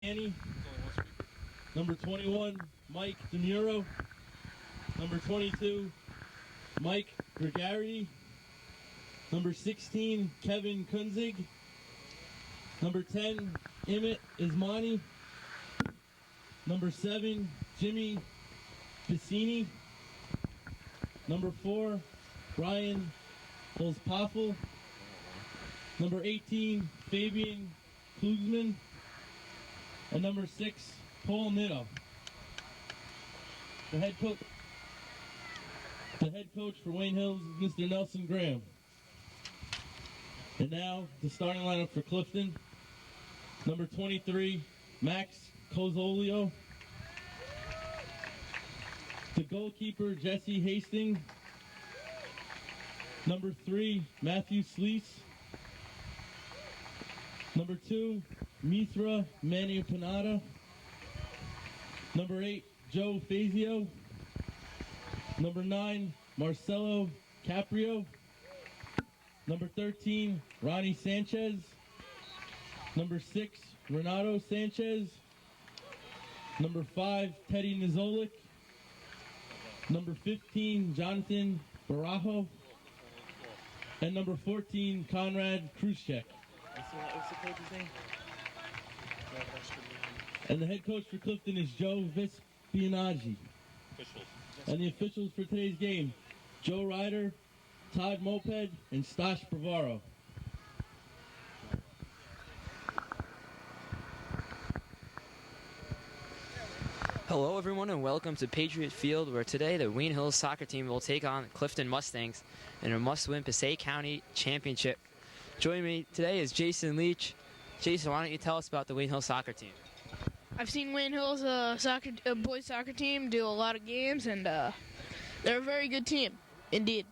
Annie. Number 21, Mike DeMuro. Number 22, Mike Gregory. Number 16, Kevin Kunzig. Number 10, Emmett Ismani. Number 7, Jimmy Piscini. Number 4, Brian Olspoffel. Number 18, Fabian Klugman. And number 6, Paul Nitto. The head coach for Wayne Hills is Mr. Nelson Graham. And now the starting lineup for Clifton. Number 23, Max Cozzolio. The goalkeeper, Jesse Hastings. Number 3, Matthew Sleece. Number 2, Mithra Manipanada. Number 8, Joe Fazio. Number 9, Marcelo Caprio. Number 13, Ronnie Sanchez. Number 6, Renato Sanchez. Number 5, Teddy Nizolik. Number 15, Jonathan Barajo. And number 14, Conrad Khrushchev. What's the coach's name? And the head coach for Clifton is Joe Vispianaggi. And the officials for today's game, Joe Ryder, Todd Moped, and Stash Bravaro. Hello everyone and welcome to Patriot Field, where today the Wayne Hills soccer team will take on Clifton Mustangs in a must-win Passaic County Championship. Joining me today is Jason Leech. Jason, why don't you tell us about the Wayne Hills soccer team? I've seen Wayne Hills boys soccer team do a lot of games, and they're a very good team, indeed.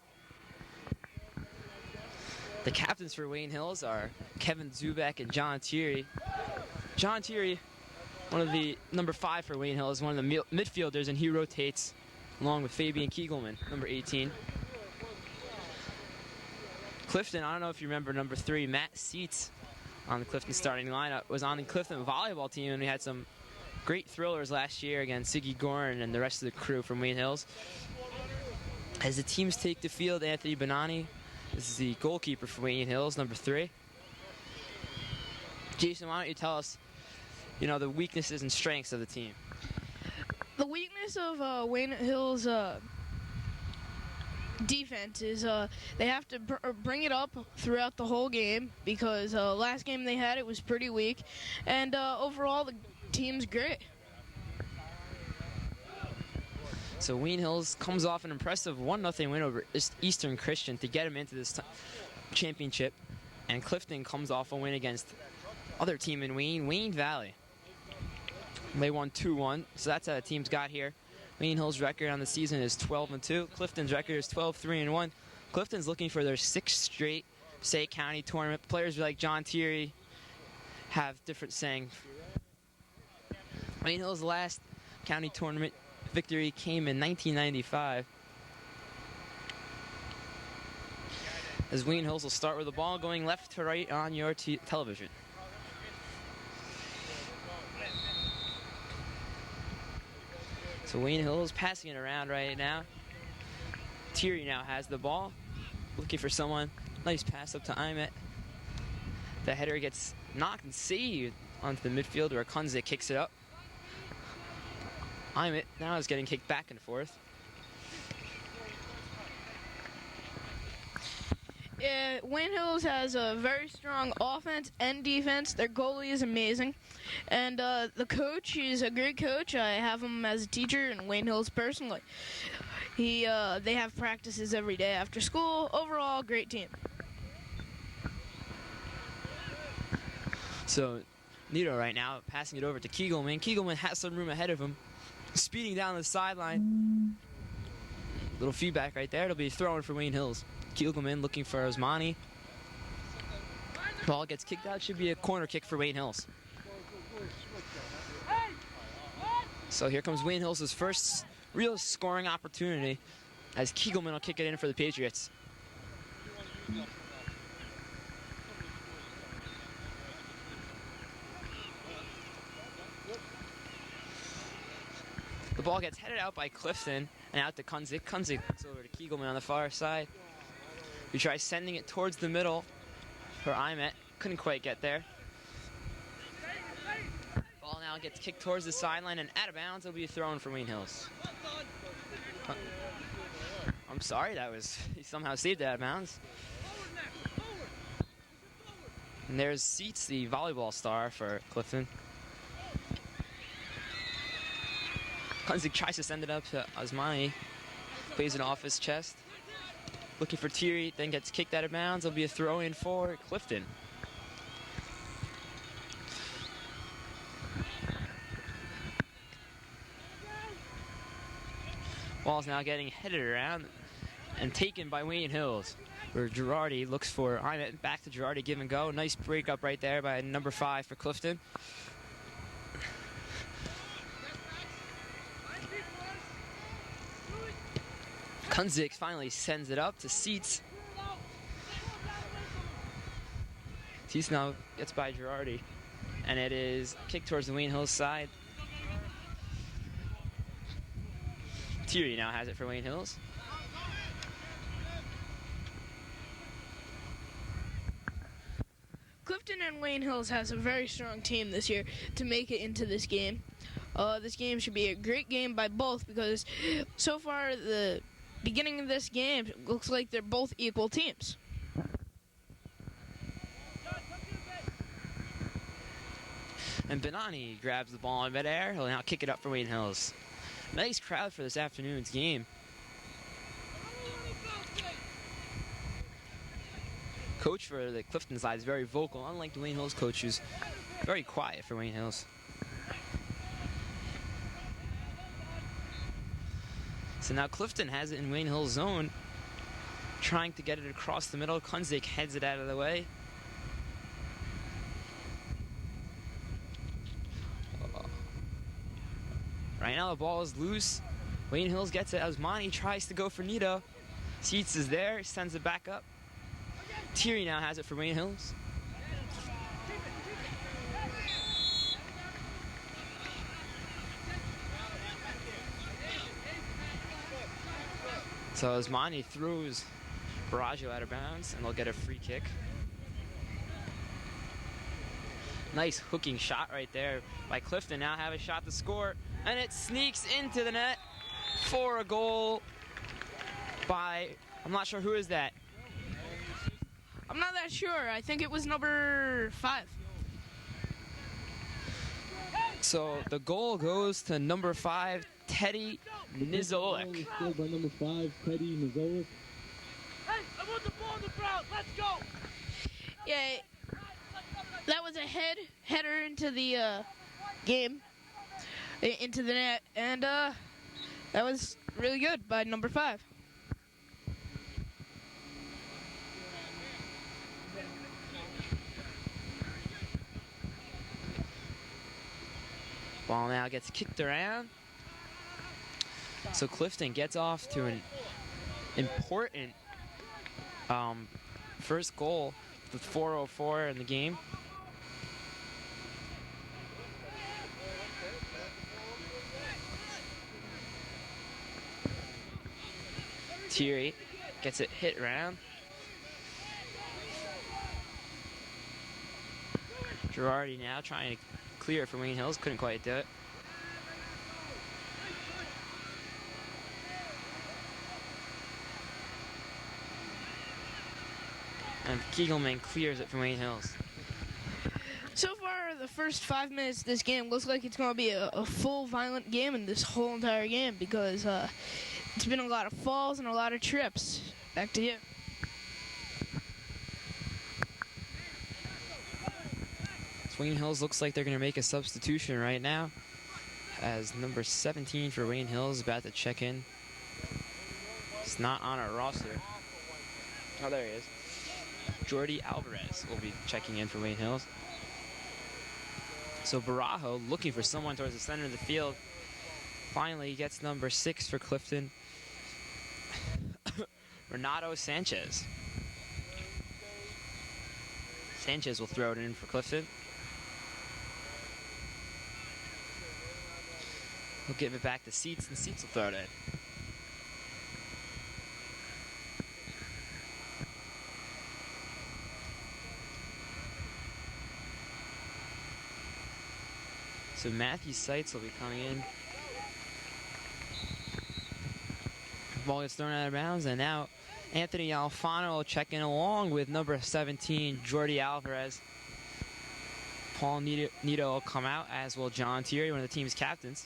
The captains for Wayne Hills are Kevin Zubek and John Thierry. John Thierry, one of the number 5 for Wayne Hills, one of the midfielders, and he rotates along with Fabian Kiegelman, number 18. Clifton, I don't know if you remember number 3, Matt Seitz, on the Clifton starting lineup, was on the Clifton volleyball team, and we had some great thrillers last year against Siggy Gorin and the rest of the crew from Wayne Hills. As the teams take the field, Anthony Bonani, this is the goalkeeper for Wayne Hills, number 3. Jason, why don't you tell us, the weaknesses and strengths of the team? The weakness of Wayne Hills' defense is they have to bring it up throughout the whole game, because last game they had, it was pretty weak, and overall the team's great. So Wayne Hills comes off an impressive 1-0 win over Eastern Christian to get them into this championship, and Clifton comes off a win against other team in Wayne Valley. They won 2-1, so that's how the teams got here. Wayne Hills' record on the season is 12-2. Clifton's record is 12-3-1. Clifton's looking for their 6th straight Passaic County tournament. Players like John Thierry have different saying. Wayne Hills' last county tournament victory came in 1995. As Wayne Hills will start with the ball going left to right on your television. So Wayne Hills passing it around right now. Thierry now has the ball, looking for someone. Nice pass up to Imet. The header gets knocked and saved onto the midfield, where Kunze kicks it up. Imet now is getting kicked back and forth. Wayne Hills has a very strong offense and defense. Their goalie is amazing. And the coach, he's a great coach. I have him as a teacher in Wayne Hills personally. They have practices every day after school. Overall, great team. So Nito right now passing it over to Kiegelman. Kiegelman has some room ahead of him, speeding down the sideline. Little feedback right there. It'll be throwing for Wayne Hills. Kiegelman looking for Osmani. Ball gets kicked out. Should be a corner kick for Wayne Hills. So here comes Wayne Hills' first real scoring opportunity, as Kiegelman will kick it in for the Patriots. ball gets headed out by Clifton and out to Kunzik. Kunzik looks over to Kegelman on the far side. He tries sending it towards the middle for Imet. Couldn't quite get there. Ball now gets kicked towards the sideline and out of bounds. It'll be thrown for Wayne Hills. I'm sorry, he somehow saved it out of bounds. And there's Seats, the volleyball star for Clifton. Kunzik tries to send it up to Osmani. Plays it off his chest. Looking for Thierry, then gets kicked out of bounds. It'll be a throw in for Clifton. Ball's now getting headed around and taken by Wayne Hills, where Girardi looks for Imet. Back to Girardi, give and go. Nice break up right there by number 5 for Clifton. Kunzik finally sends it up to Seats. Seats now gets by Girardi, and it is kicked towards the Wayne Hills side. Thierry now has it for Wayne Hills. Clifton and Wayne Hills has a very strong team this year to make it into this game. This game should be a great game by both because so far the beginning of this game looks like they're both equal teams. And Benani grabs the ball in midair. He'll now kick it up for Wayne Hills. Nice crowd for this afternoon's game. Coach for the Clifton side is very vocal, unlike the Wayne Hills coach, who's very quiet for Wayne Hills. So now Clifton has it in Wayne Hills' zone, trying to get it across the middle. Kunzik heads it out of the way. Right now the ball is loose. Wayne Hills gets it. Osmani tries to go for Nito. Seats is there, sends it back up. Thierry now has it for Wayne Hills. So Osmani throws Baraggio out of bounds, and they'll get a free kick. Nice hooking shot right there by Clifton. Now have a shot to score, and it sneaks into the net for a goal by, I'm not sure who is that. I'm not that sure. I think it was number 5. So the goal goes to number 5, Teddy Nizolik. Scored by number 5, Teddy Nizolik. Hey, I want the ball on the ground. Let's go. Yeah, that was a header into the game, into the net, and that was really good by number 5. Ball now gets kicked around. So Clifton gets off to an important first goal with 4:04 in the game. Thierry gets it hit around. Girardi now trying to clear it for Wayne Hills. Couldn't quite do it. And Kegelman clears it for Wayne Hills. So far, the first 5 minutes of this game looks like it's going to be a full violent game in this whole entire game because it's been a lot of falls and a lot of trips. Back to you. Wayne Hills looks like they're going to make a substitution right now, as number 17 for Wayne Hills is about to check in. He's not on our roster. Oh, there he is. Jordi Alvarez will be checking in for Wayne Hills. So Barajo looking for someone towards the center of the field. Finally, he gets number 6 for Clifton, Renato Sanchez. Sanchez will throw it in for Clifton. He'll give it back to Seats, and Seats will throw it in. So Matthew Seitz will be coming in. Ball gets thrown out of bounds, and now Anthony Alfano checking along with number 17, Jordi Alvarez. Paul Nito will come out, as will John Thierry, one of the team's captains.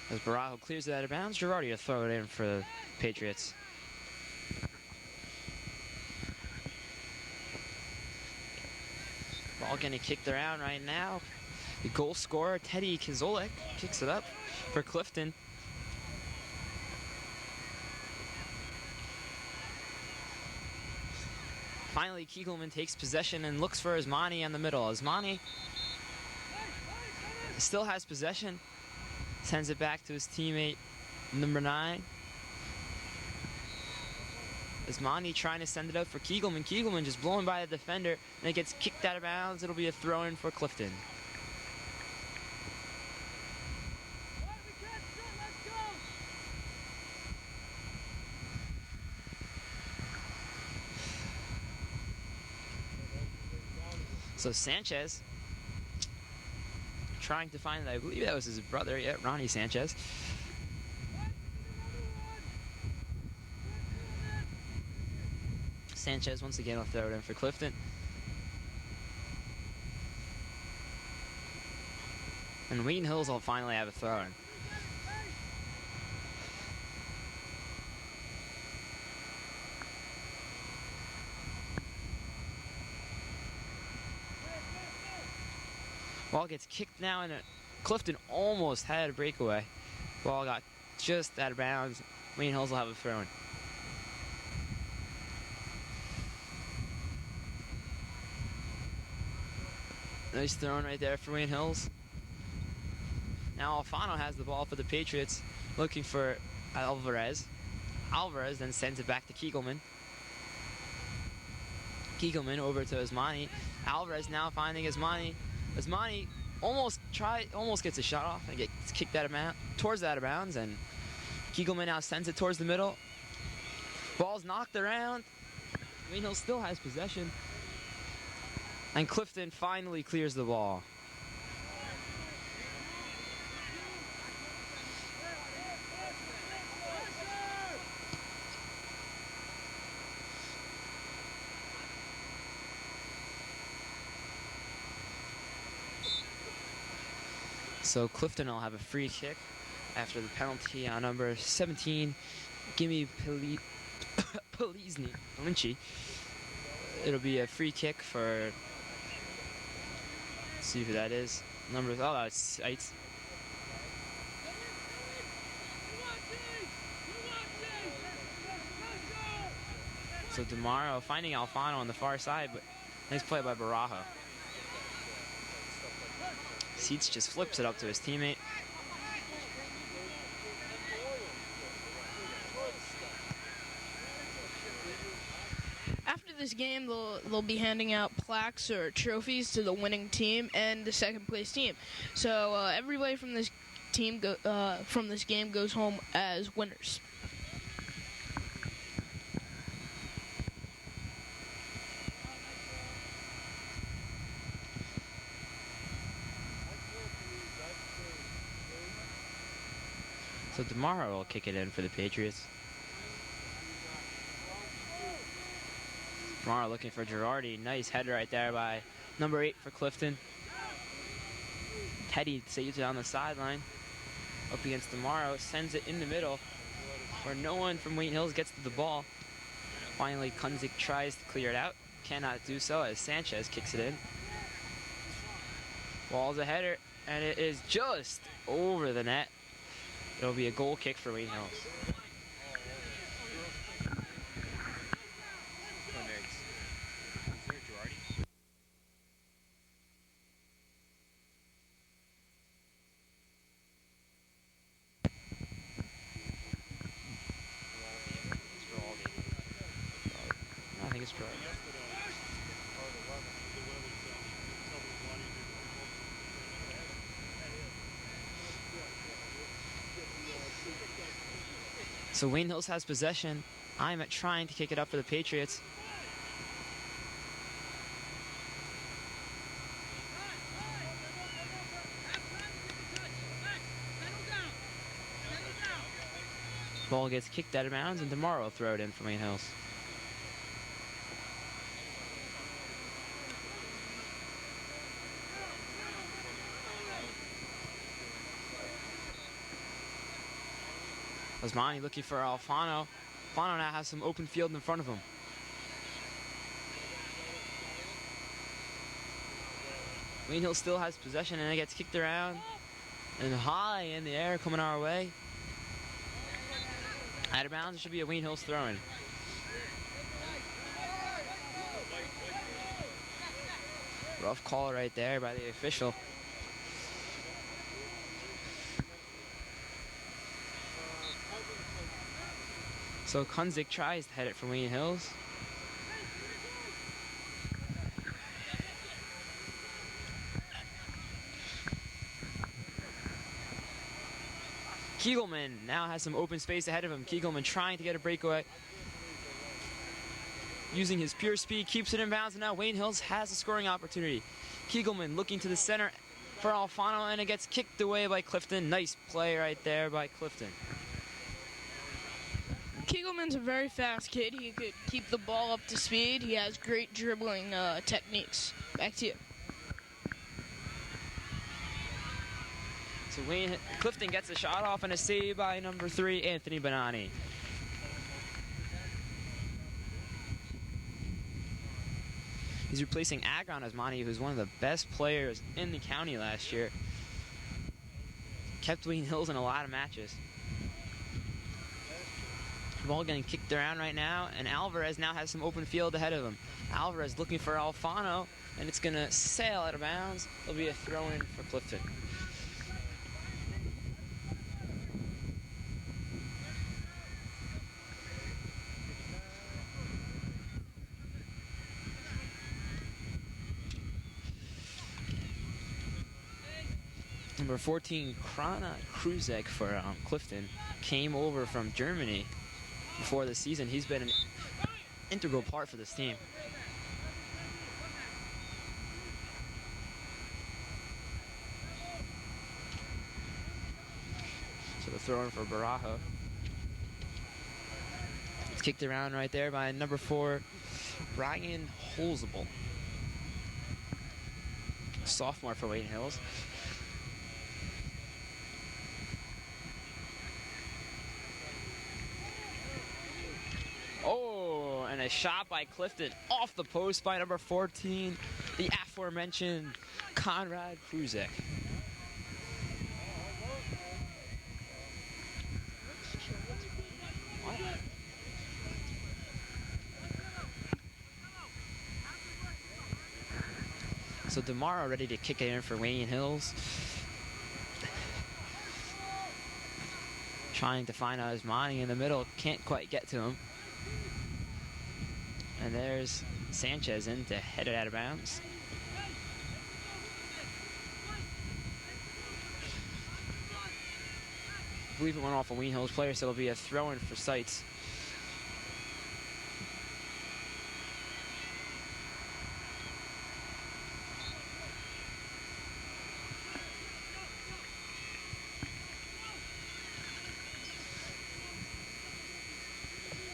As Barajo clears it out of bounds, Girardi to throw it in for the Patriots. Ball getting kicked around right now. The goal scorer, Teddy Kizolek, kicks it up for Clifton. Finally, Kiegelman takes possession and looks for Asmani on the middle. Asmani still has possession. Sends it back to his teammate, number 9. Asmani trying to send it out for Kiegelman. Kiegelman just blowing by the defender, and it gets kicked out of bounds. It'll be a throw-in for Clifton. So Sanchez trying to find, I believe that was his brother, yeah, Ronnie Sanchez. Sanchez once again will throw it in for Clifton. And Wheaton Hills will finally have a throw-in. Ball gets kicked now, and Clifton almost had a breakaway. Ball got just out of bounds. Wheaton Hills will have a throw-in. Nice throw-in right there for Wheaton Hills. Now Alfano has the ball for the Patriots, looking for Alvarez. Alvarez then sends it back to Kiegelman. Kiegelman over to Asmani. Alvarez now finding Asmani. Asmani almost gets a shot off and gets kicked out of bounds, and Kiegelman now sends it towards the middle. Ball's knocked around. Wheaton Hills still has possession. And Clifton finally clears the ball. So Clifton will have a free kick after the penalty on number 17, Gimme Lynchy. It'll be a free kick for, let's see who that is. It's Seitz. So Demaro finding Alfano on the far side, but nice play by Barajo. Seats just flips it up to his teammate. After this game, they'll be handing out plaques or trophies to the winning team and the second place team. So everybody from this team from this game goes home as winners. So Demaro will kick it in for the Patriots. Demaro looking for Girardi. Nice header right there by number 8 for Clifton. Teddy saves it on the sideline. Up against Demaro. Sends it in the middle where no one from Wheaton Hills gets to the ball. Finally, Kunzik tries to clear it out. Cannot do so as Sanchez kicks it in. Ball's a header, and it is just over the net. It'll be a goal kick for Wheaton Hills. correct. So Wayne Hills has possession. I'm trying to kick it up for the Patriots. Ball gets kicked out of bounds, and tomorrow will throw it in for Wayne Hills. Osmani looking for Alfano. Alfano now has some open field in front of him. Wayne Hills still has possession, and it gets kicked around and high in the air coming our way. Out of bounds, it should be a Wayne Hills throw-in. Rough call right there by the official. So Kunzik tries to head it for Wayne Hills. Kegelman now has some open space ahead of him. Kegelman trying to get a breakaway. Using his pure speed, keeps it in bounds, and now Wayne Hills has a scoring opportunity. Kegelman looking to the center for Alfano, and it gets kicked away by Clifton. Nice play right there by Clifton. Kegelman's a very fast kid. He could keep the ball up to speed. He has great dribbling techniques. Back to you. So Clifton gets a shot off and a save by number 3, Anthony Bonani. He's replacing Agron Osmani, who's one of the best players in the county last year. Kept Wayne Hills in a lot of matches. The ball getting kicked around right now, and Alvarez now has some open field ahead of him. Alvarez looking for Alfano, and it's going to sail out of bounds. It'll be a throw-in for Clifton. Number 14, Krana Kruzek for Clifton, came over from Germany before the season. He's been an integral part for this team. So the throw in for Barajo. It's kicked around right there by number 4, Ryan Holzable, sophomore for Wayne Hills. And a shot by Clifton off the post by number 14, the aforementioned Conrad Kruzek. What? So DeMaro ready to kick it in for Wayne Hills. Trying to find Osmani in the middle, can't quite get to him. And there's Sanchez in to head it out of bounds. I believe it went off a Wayne Hills player, so it'll be a throw-in for Seitz.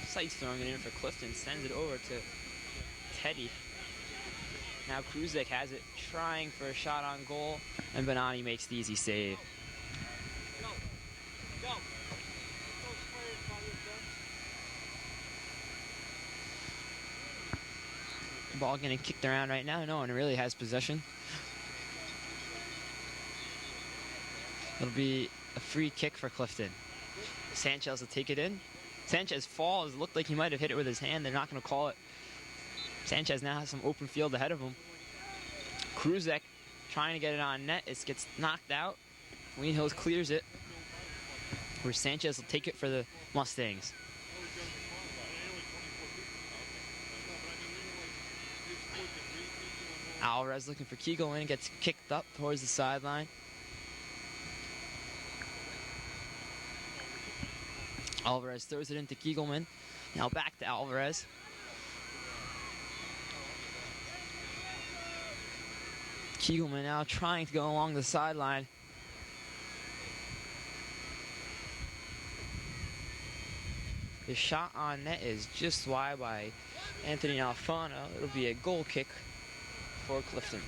Seitz throwing it in for Clifton, sends it over to Teddy. Now Kruzek has it, trying for a shot on goal, and Bonani makes the easy save. Ball getting kicked around right now. No one really has possession. It'll be a free kick for Clifton. Sanchez will take it in. Sanchez falls. It looked like he might have hit it with his hand. They're not going to call it. Sanchez now has some open field ahead of him. Kruzek trying to get it on net. It gets knocked out. Wayne Hills clears it, where Sanchez will take it for the Mustangs. Alvarez looking for Kegelman, gets kicked up towards the sideline. Alvarez throws it into Kegelman. Now back to Alvarez. Kegelman now trying to go along the sideline. The shot on net is just wide by Anthony Alfano. It'll be a goal kick for Clifton.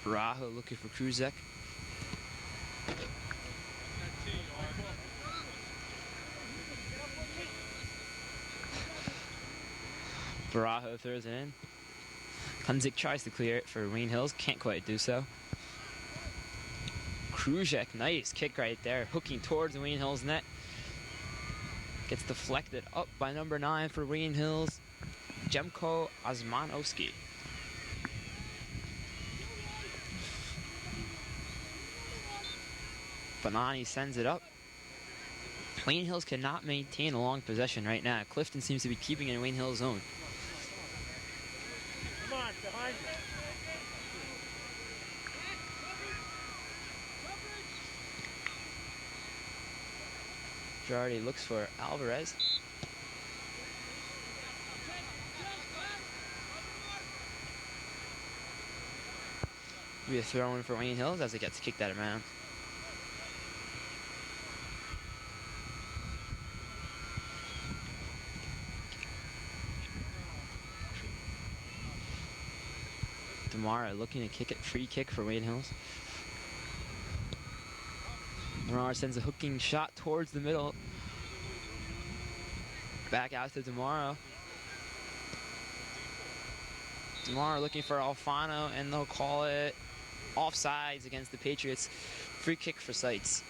Barajo looking for Kruzek. Barajo throws it in. Hunzik tries to clear it for Wayne Hills. Can't quite do so. Kruzek, nice kick right there. Hooking towards Wayne Hills' net. Gets deflected up by number 9 for Wayne Hills, Jemko Osmanowski. Bonani sends it up. Wayne Hills cannot maintain a long possession right now. Clifton seems to be keeping it in Wayne Hills' zone. Come on, behind you. Girardi looks for Alvarez. Be a throw in for Wayne Hills as it gets kicked out of bounds. Demara looking to kick it, free kick for Wayne Hills. Demara sends a hooking shot towards the middle. Back out to Demara. Demara looking for Alfano, and they'll call it offsides against the Patriots. Free kick for Sites.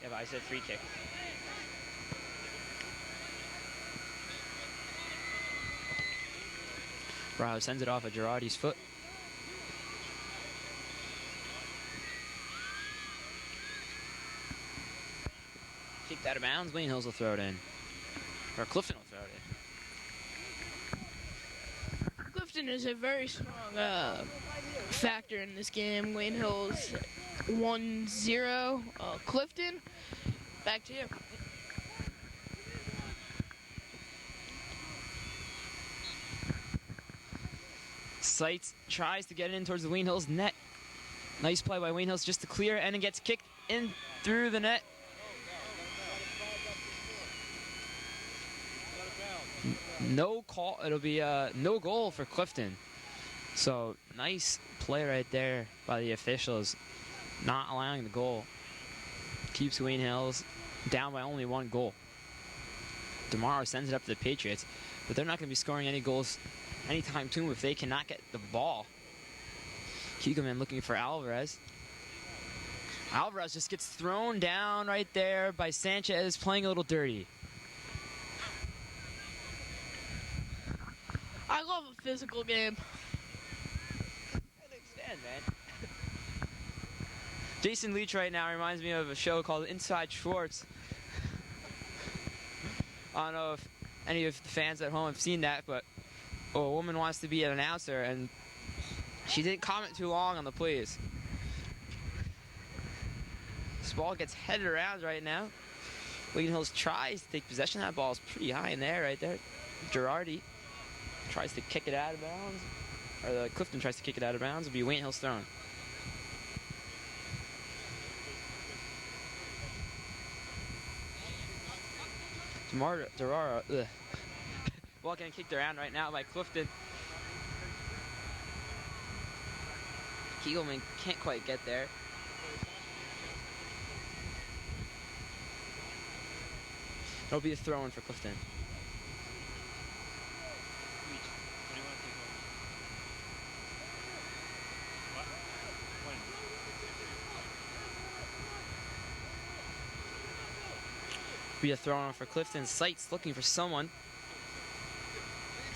Yeah, but I said free kick. Bravo sends it off at Girardi's foot. Kicked out of bounds. Wayne Hills will throw it in. Or Clifton will throw it in. Clifton is a very strong factor in this game. Wayne Hills 1-0. Clifton, back to you. Sites tries to get it in towards the Wayne Hills net. Nice play by Wayne Hills just to clear, and it gets kicked in through the net. No call. It'll be no goal for Clifton. So nice play right there by the officials, not allowing the goal. Keeps Wayne Hills down by only 1 goal. Demaro sends it up to the Patriots, but they're not going to be scoring any goals anytime soon if they cannot get the ball. Kegelman looking for Alvarez. Alvarez just gets thrown down right there by Sanchez, playing a little dirty. I love a physical game. I understand, man. Jason Leech right now reminds me of a show called Inside Schwartz. I don't know if any of the fans at home have seen that, but a woman wants to be an announcer, and she didn't comment too long on the plays. This ball gets headed around right now. Wayne Hills tries to take possession. That ball is pretty high in there right there. Girardi tries to kick it out of bounds. Or the Clifton tries to kick it out of bounds. It'll be Wayne Hills thrown. Durara, ball getting kicked around right now by Clifton. Kegelman can't quite get there. It'll be a throw-in for Clifton. Be a throw-in for Clifton. Sites looking for someone.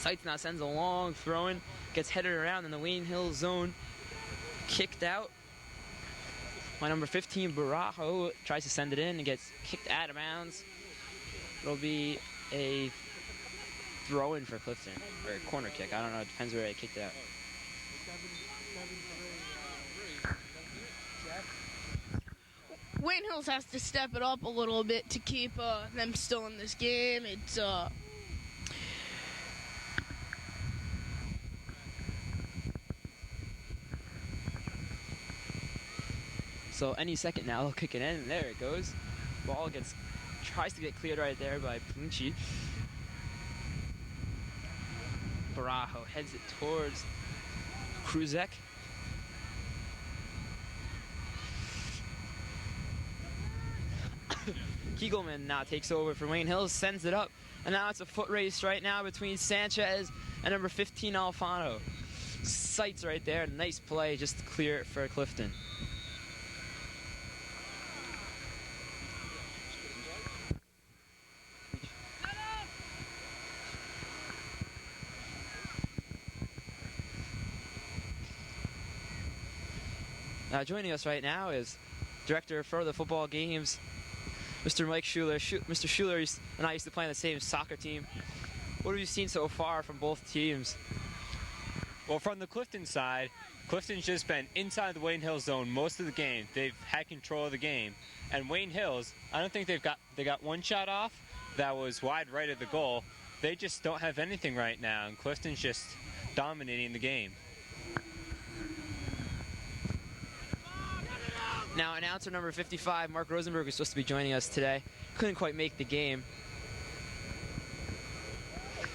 Sights now sends a long throw in, gets headed around in the Wayne Hills zone. Kicked out. My number 15, Barajo, tries to send it in and gets kicked out of bounds. It'll be a throw in for Clifton, or a corner kick. I don't know, it depends where I kicked out. Wayne Hills has to step it up a little bit to keep them still in this game. It's So any second now, they'll kick it in, and there it goes. Ball tries to get cleared right there by Punchi. Barajo heads it towards Kruzek. Kiegelman now takes over for Wayne Hills, sends it up, and now it's a foot race right now between Sanchez and number 15, Alfano. Sights right there, nice play just to clear it for Clifton. Now joining us right now is director for the football games, Mr. Mike Schuler. Mr. Schuler and I used to play on the same soccer team. What have you seen so far from both teams? Well, from the Clifton side, Clifton's just been inside the Wayne Hills zone most of the game. They've had control of the game. And Wayne Hills, I don't think they got one shot off that was wide right of the goal. They just don't have anything right now, and Clifton's just dominating the game. Now, announcer number 55, Mark Rosenberg, is supposed to be joining us today. Couldn't quite make the game.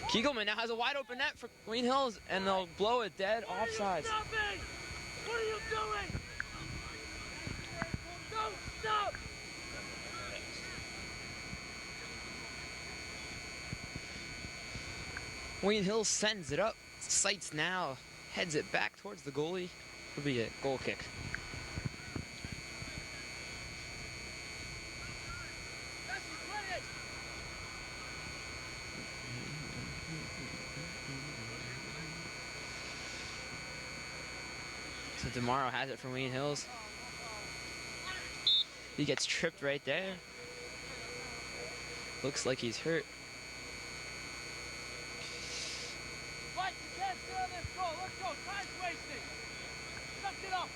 Kiegelman now has a wide open net for Wayne Hills, and they'll blow it dead offsides. What are you doing? Don't stop! Wayne Hills sends it up. Sights now heads it back towards the goalie. It'll be a goal kick. So Tomorrow has it for Wayne Hills. He gets tripped right there. Looks like he's hurt. Mike, you can't sit on this goal. Let's go. Time's wasting. Suck it up.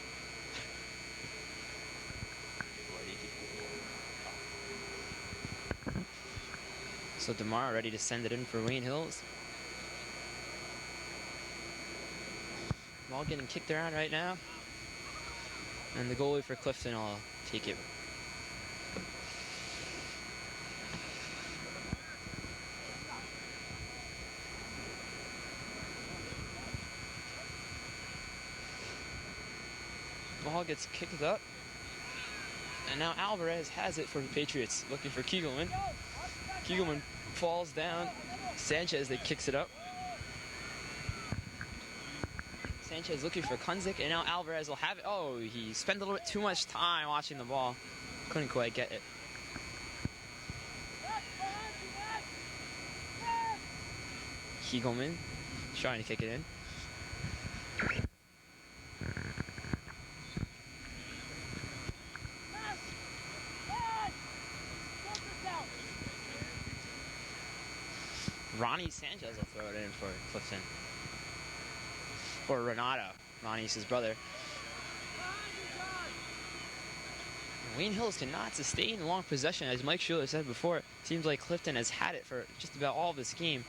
So Tomorrow ready to send it in for Wayne Hills. Ball getting kicked around right now. And the goalie for Clifton will take it. Ball gets kicked up. And now Alvarez has it for the Patriots, looking for Kiegelman. Kiegelman falls down. Sanchez that kicks it up. Sanchez looking for Kunzik, and now Alvarez will have it. Oh, he spent a little bit too much time watching the ball. Couldn't quite get it. Kiegelman trying to kick it in. Ronnie Sanchez will throw it in for Clifton. Or Renato. Ronnie's his brother. Wayne Hills cannot sustain long possession. As Mike Schuler said before, it seems like Clifton has had it for just about all of this game.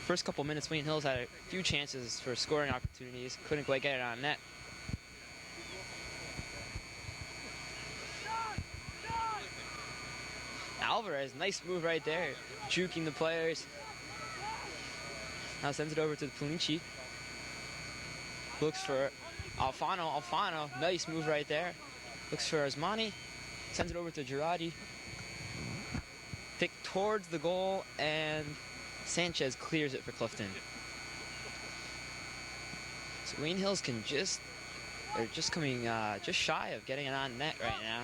First couple minutes, Wayne Hills had a few chances for scoring opportunities. Couldn't quite get it on net. Alvarez, nice move right there. Juking the players. Now sends it over to the Punici. Looks for Alfano. Alfano, nice move right there. Looks for Asmani. Sends it over to Girardi. Pick towards the goal, and Sanchez clears it for Clifton. So Wayne Hills can they're just coming just shy of getting it on net right now.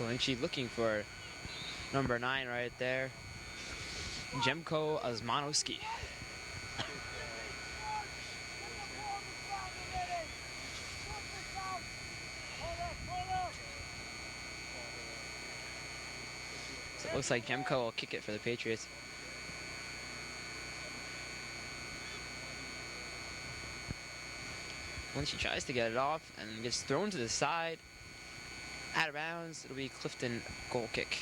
Kalinchi looking for number 9 right there. Jemko Osmanowski. So it looks like Jemko will kick it for the Patriots. Once he tries to get it off and gets thrown to the side, out of bounds, it'll be Clifton goal kick.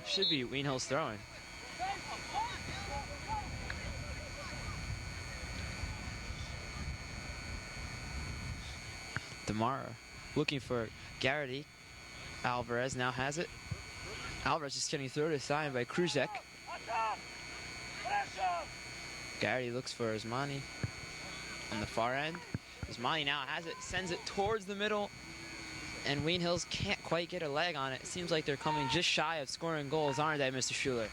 Should be Ween Hill's throwing. Demara looking for Garrity. Alvarez now has it. Alvarez just getting thrown aside by Kruzek. Garrity looks for Osmani on the far end. Osmani now has it, sends it towards the middle, and Ween Hills can't quite get a leg on it. It seems like they're coming just shy of scoring goals, aren't they, Mr. Schuler?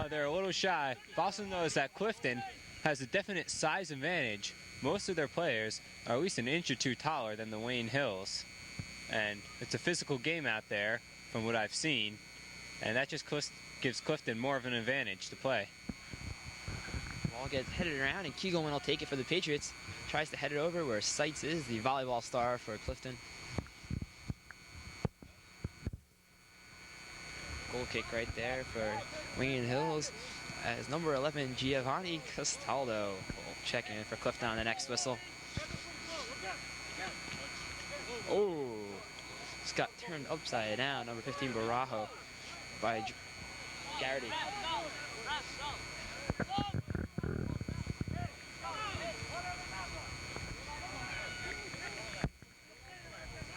They're a little shy. I've also noticed that Clifton has a definite size advantage. Most of their players are at least an inch or two taller than the Wayne Hills. And it's a physical game out there from what I've seen. And that just gives Clifton more of an advantage to play. Ball gets headed around, and Kegelman will take it for the Patriots. Tries to head it over where Seitz is, the volleyball star for Clifton. Goal kick right there for Wayne Hills as number 11, Giovanni Castaldo, will check in for Clifton on the next whistle. Oh, just got turned upside down, number 15, Barajo, by Garrity.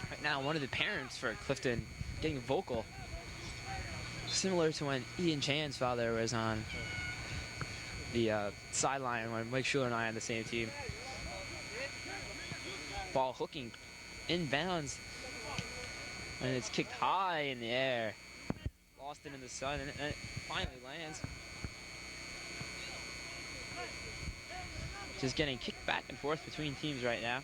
Right now, one of the parents for Clifton getting vocal, similar to when Ian Chan's father was on the sideline when Mike Schuler and I on the same team. Ball hooking inbounds, and it's kicked high in the air. Lost it in the sun, and it finally lands. Just getting kicked back and forth between teams right now.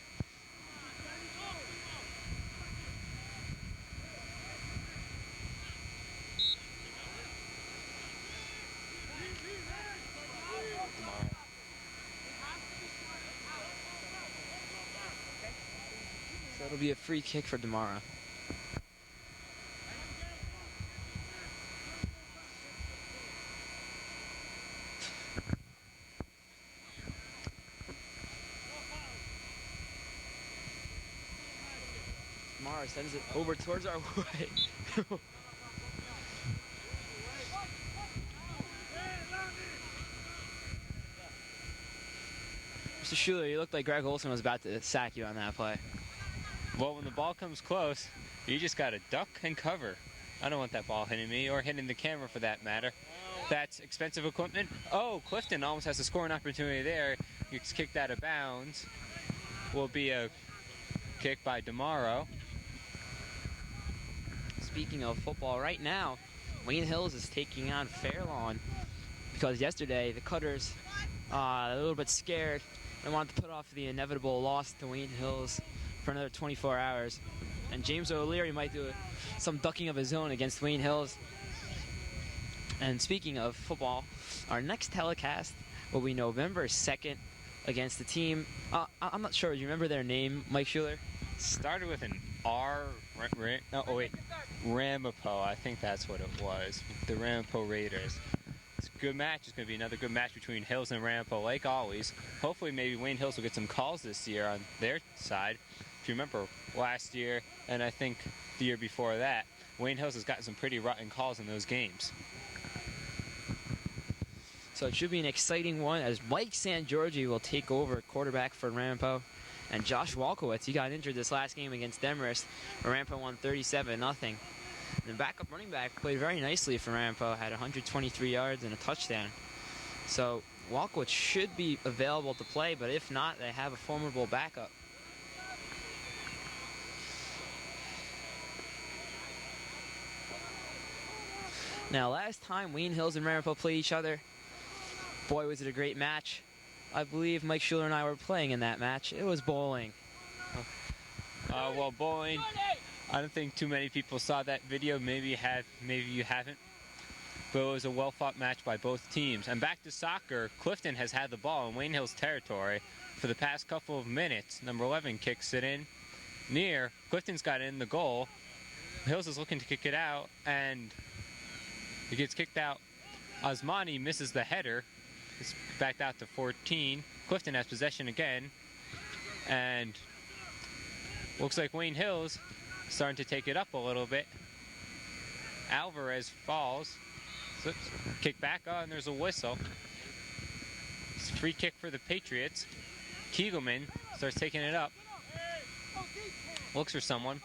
So it'll be a free kick for Demara. Demara sends it over towards our way. Mr. Schuler, you looked like Greg Olson was about to sack you on that play. Well, when the ball comes close, you just got to duck and cover. I don't want that ball hitting me or hitting the camera for that matter. That's expensive equipment. Oh, Clifton almost has a scoring opportunity there. It's kicked out of bounds. Will be a kick by Demaro. Speaking of football, right now, Wayne Hills is taking on Fairlawn because yesterday the Cutters, a little bit scared, and wanted to put off the inevitable loss to Wayne Hills for another 24 hours. And James O'Leary might do some ducking of his own against Wayne Hills. And speaking of football, our next telecast will be November 2nd against the team. I'm not sure. Do you remember their name, Mike Schuler? Started with an R. Ramapo. I think that's what it was. The Ramapo Raiders. It's a good match. It's going to be another good match between Hills and Ramapo, like always. Hopefully, maybe Wayne Hills will get some calls this year on their side. If you remember last year, and I think the year before that, Wayne Hills has gotten some pretty rotten calls in those games. So it should be an exciting one as Mike San Giorgi will take over quarterback for Ramapo. And Josh Walkowitz, he got injured this last game against Demarest, where Rampo won 37-0. The backup running back played very nicely for Rampo, had 123 yards and a touchdown. So Walkowitz should be available to play, but if not, they have a formidable backup. Now, last time Wayne Hills and Rampo played each other, boy, was it a great match. I believe Mike Schuler and I were playing in that match. It was bowling. Well, bowling, I don't think too many people saw that video. Maybe you haven't. But it was a well-fought match by both teams. And back to soccer, Clifton has had the ball in Wayne Hills territory for the past couple of minutes. Number 11 kicks it in near. Clifton's got it in the goal. Hills is looking to kick it out, and it gets kicked out. Osmani misses the header. It's backed out to 14. Clifton has possession again. And looks like Wayne Hills starting to take it up a little bit. Alvarez falls. Slips, kick back, and there's a whistle. It's a free kick for the Patriots. Kegelman starts taking it up. Looks for someone.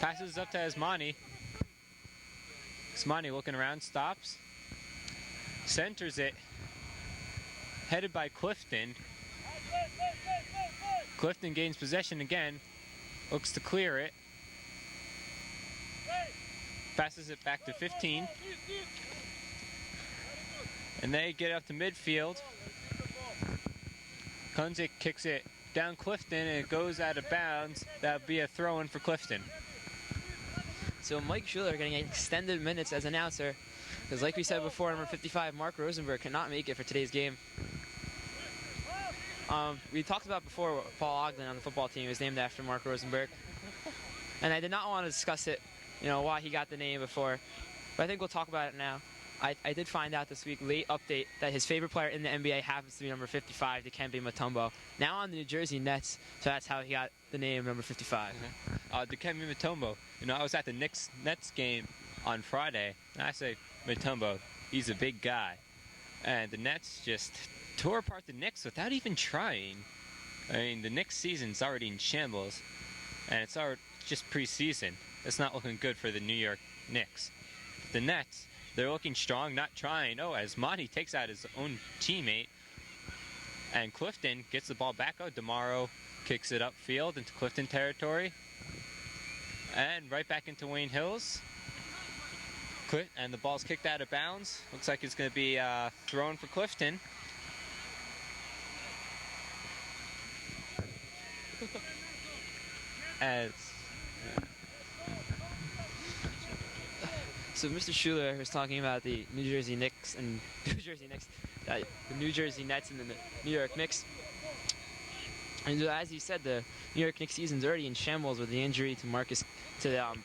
Passes up to Osmani. Osmani looking around, stops. Centers it. Headed by Clifton. Clifton gains possession again. Looks to clear it. Passes it back to 15. And they get up to midfield. Kunzik kicks it down Clifton, and it goes out of bounds. That would be a throw-in for Clifton. So Mike Schuler getting extended minutes as announcer, because like we said before, number 55, Mark Rosenberg, cannot make it for today's game. We talked about before Paul Ogden on the football team was named after Mark Rosenberg. And I did not want to discuss it, why he got the name before. But I think we'll talk about it now. I did find out this week, late update, that his favorite player in the NBA happens to be number 55, Dikembe Mutombo. Now on the New Jersey Nets, so that's how he got the name number 55. Dikembe Mutombo. I was at the Nets game on Friday, and I said, Mutombo, he's a big guy. And the Nets just tore apart the Knicks without even trying. I mean, the Knicks season's already in shambles, and it's already just preseason. It's not looking good for the New York Knicks. The Nets, they're looking strong, not trying. Oh, as Monty takes out his own teammate, and Clifton gets the ball back out. DeMauro kicks it upfield into Clifton territory, and right back into Wayne Hills. And the ball's kicked out of bounds. Looks like it's going to be thrown for Clifton. So Mr. Schuler was talking about the New Jersey Knicks and the New Jersey Nets and the New York Knicks. And as he said, the New York Knicks season's already in shambles with the injury to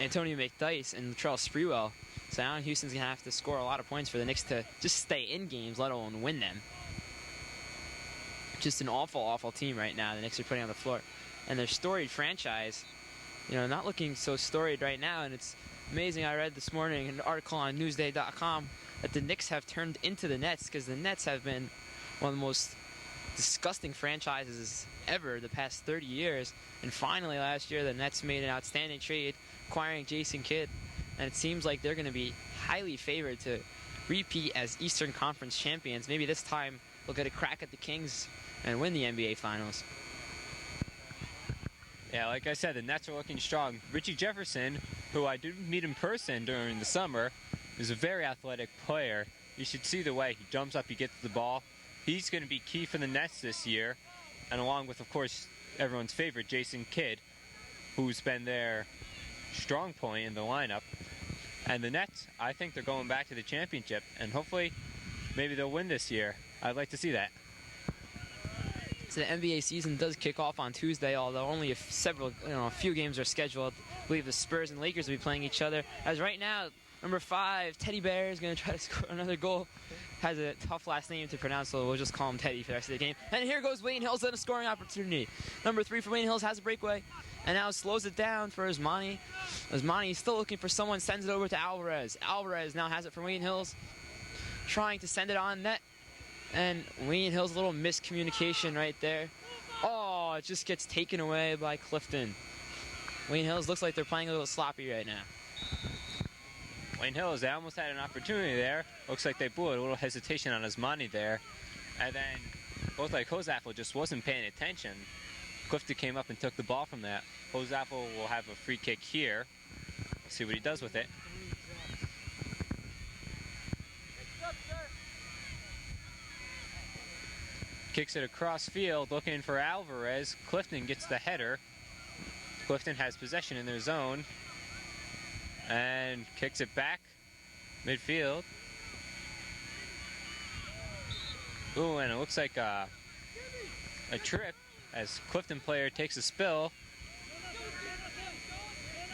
Antonio McDyess and Latrell Sprewell. So now Houston's going to have to score a lot of points for the Knicks to just stay in games, let alone win them. Just an awful, awful team right now the Knicks are putting on the floor. And their storied franchise, not looking so storied right now. And it's amazing. I read this morning an article on Newsday.com that the Knicks have turned into the Nets, because the Nets have been one of the most disgusting franchises ever the past 30 years. And finally last year the Nets made an outstanding trade acquiring Jason Kidd, and it seems like they're going to be highly favored to repeat as Eastern Conference champions. Maybe this time they'll get a crack at the Kings and win the NBA Finals. Yeah, like I said, the Nets are looking strong. Richie Jefferson, who I did meet in person during the summer, is a very athletic player. You should see the way he jumps up, he gets the ball. He's going to be key for the Nets this year, and along with, of course, everyone's favorite, Jason Kidd, who's been their strong point in the lineup. And the Nets, I think they're going back to the championship, and hopefully maybe they'll win this year. I'd like to see that. So the NBA season does kick off on Tuesday, although only a few games are scheduled. I believe the Spurs and Lakers will be playing each other. As right now, number 5, Teddy Bear, is going to try to score another goal. Has a tough last name to pronounce, so we'll just call him Teddy for the rest of the game. And here goes Wayne Hills in a scoring opportunity. Number 3 for Wayne Hills has a breakaway, and now slows it down for Osmani. Osmani is still looking for someone, sends it over to Alvarez. Alvarez now has it for Wayne Hills, trying to send it on net. And Wayne Hills, a little miscommunication right there. Oh, it just gets taken away by Clifton. Wayne Hills looks like they're playing a little sloppy right now. Wayne Hills, they almost had an opportunity there. Looks like they blew it. A little hesitation on Osmani there. And then both like Hosapple just wasn't paying attention. Clifton came up and took the ball from that. Hosapple will have a free kick here. See what he does with it. Kicks it across field, looking for Alvarez. Clifton gets the header. Clifton has possession in their zone. And kicks it back midfield. Ooh, and it looks like a trip as Clifton player takes a spill.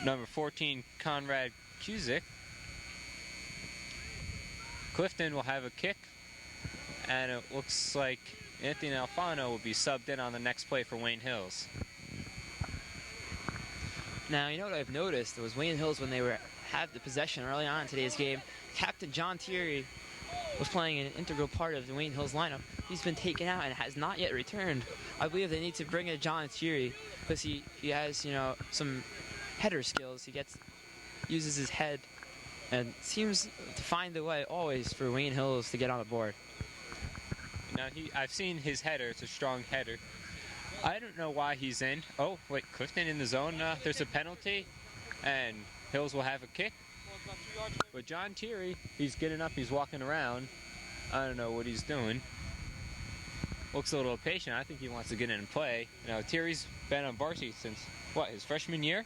Number 14, Conrad Cusick. Clifton will have a kick. And it looks like Anthony Alfano will be subbed in on the next play for Wayne Hills. Now, you know what I've noticed? It was Wayne Hills when they had the possession early on in today's game. Captain John Thierry was playing an integral part of the Wayne Hills lineup. He's been taken out and has not yet returned. I believe they need to bring in John Thierry because he has, you know, some header skills. He uses his head and seems to find the way always for Wayne Hills to get on the board. Now I've seen his header. It's a strong header. I don't know why he's in. Oh, wait, Clifton in the zone. There's a penalty, and Hills will have a kick. But John Thierry, he's getting up, he's walking around. I don't know what he's doing. Looks a little impatient. I think he wants to get in and play. You know, Thierry's been on varsity since, what, his freshman year?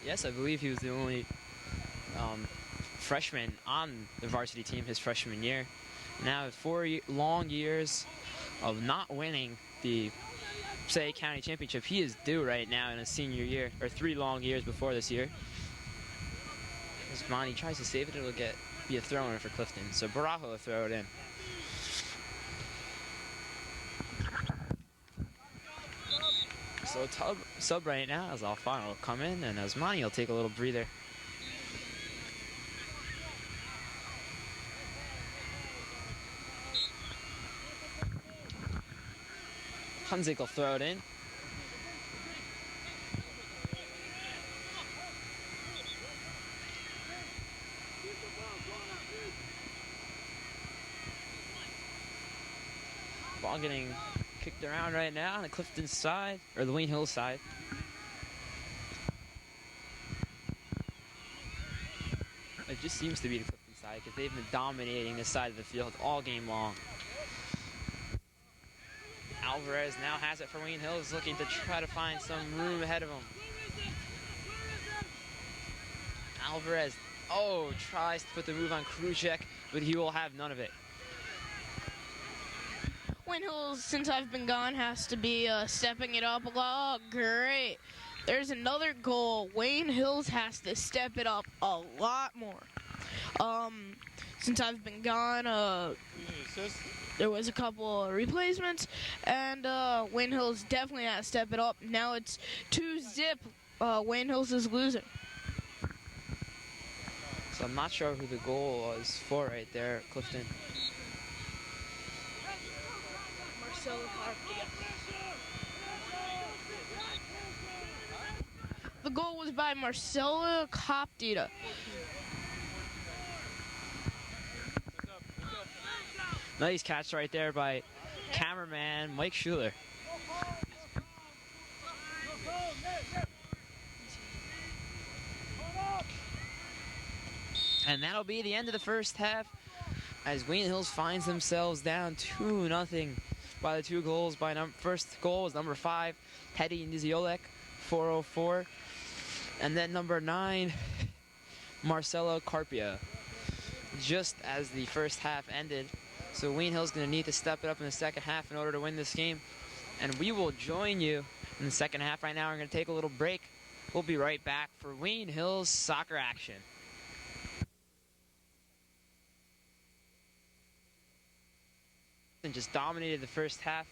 Yes, I believe he was the only freshman on the varsity team his freshman year. Now, 4 long years of not winning the Passaic County Championship, he is due right now in his senior year, or 3 long years before this year. As Monty tries to save it, it'll be a throw-in for Clifton. So Barajo will throw it in. So sub right now as Alfano will come in, and Osmani will take a little breather. Hunzik will throw it in. Ball getting kicked around right now on the Clifton side, or the Wayne Hills side. It just seems to be the Clifton side because they've been dominating this side of the field all game long. Alvarez now has it for Wayne Hills, looking to try to find some room ahead of him. Alvarez, tries to put the move on Krujek, but he will have none of it. Wayne Hills, since I've been gone, has to be stepping it up. Oh, great. There's another goal. Wayne Hills has to step it up a lot more. Since I've been gone, there was a couple of replacements, and Wayne Hills definitely has to step it up. Now it's 2-0. Wayne Hills is losing. So I'm not sure who the goal was for right there, Clifton. The goal was by Marcelo Coptita. Nice catch right there by cameraman Mike Schuler. And that'll be the end of the first half as Wayne Hills finds themselves down 2-0 by the 2 goals. First goal was number 5, Teddy Niziolek, 404. And then number 9, Marcelo Carpia. Just as the first half ended. So Wayne Hill's going to need to step it up in the second half in order to win this game. And we will join you in the second half. Right now we're going to take a little break. We'll be right back for Wayne Hill's soccer action. And just dominated the first half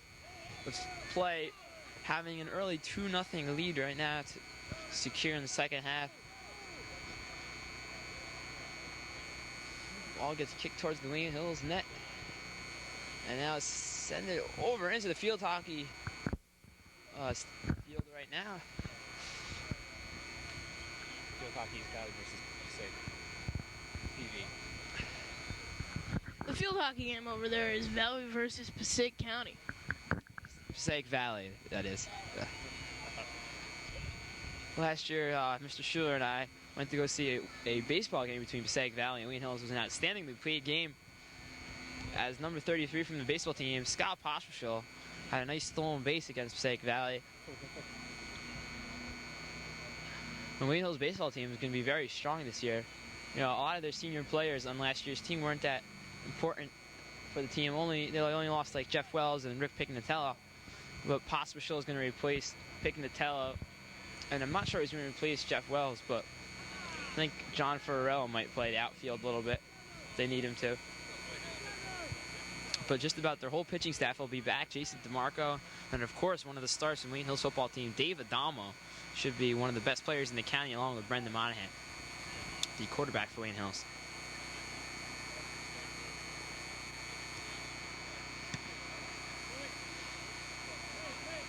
with play, having an early 2-0 lead right now to secure in the second half. Ball gets kicked towards the Wayne Hills net. And now send it over into the field hockey field right now. Field hockey is Valley versus Passaic. PV. The field hockey game over there is Valley versus Passaic County. Passaic Valley, that is. Last year, Mr. Schuler and I went to go see a baseball game between Passaic Valley and Wheaton Hills. It was an outstandingly played game. As number 33 from the baseball team, Scott Pospisil, had a nice stolen base against Passaic Valley. The Wheaton Hills baseball team is going to be very strong this year. You know, a lot of their senior players on last year's team weren't that important for the team. They only lost like Jeff Wells and Rick Pignatello. But Pospisil is going to replace Pignatello. And I'm not sure he's going to replace Jeff Wells, but I think John Farrell might play the outfield a little bit if they need him to. But just about their whole pitching staff will be back. Jason DeMarco, and of course one of the stars from Wheaton Hills football team, Dave Adamo, should be one of the best players in the county along with Brendan Monahan, the quarterback for Wheaton Hills.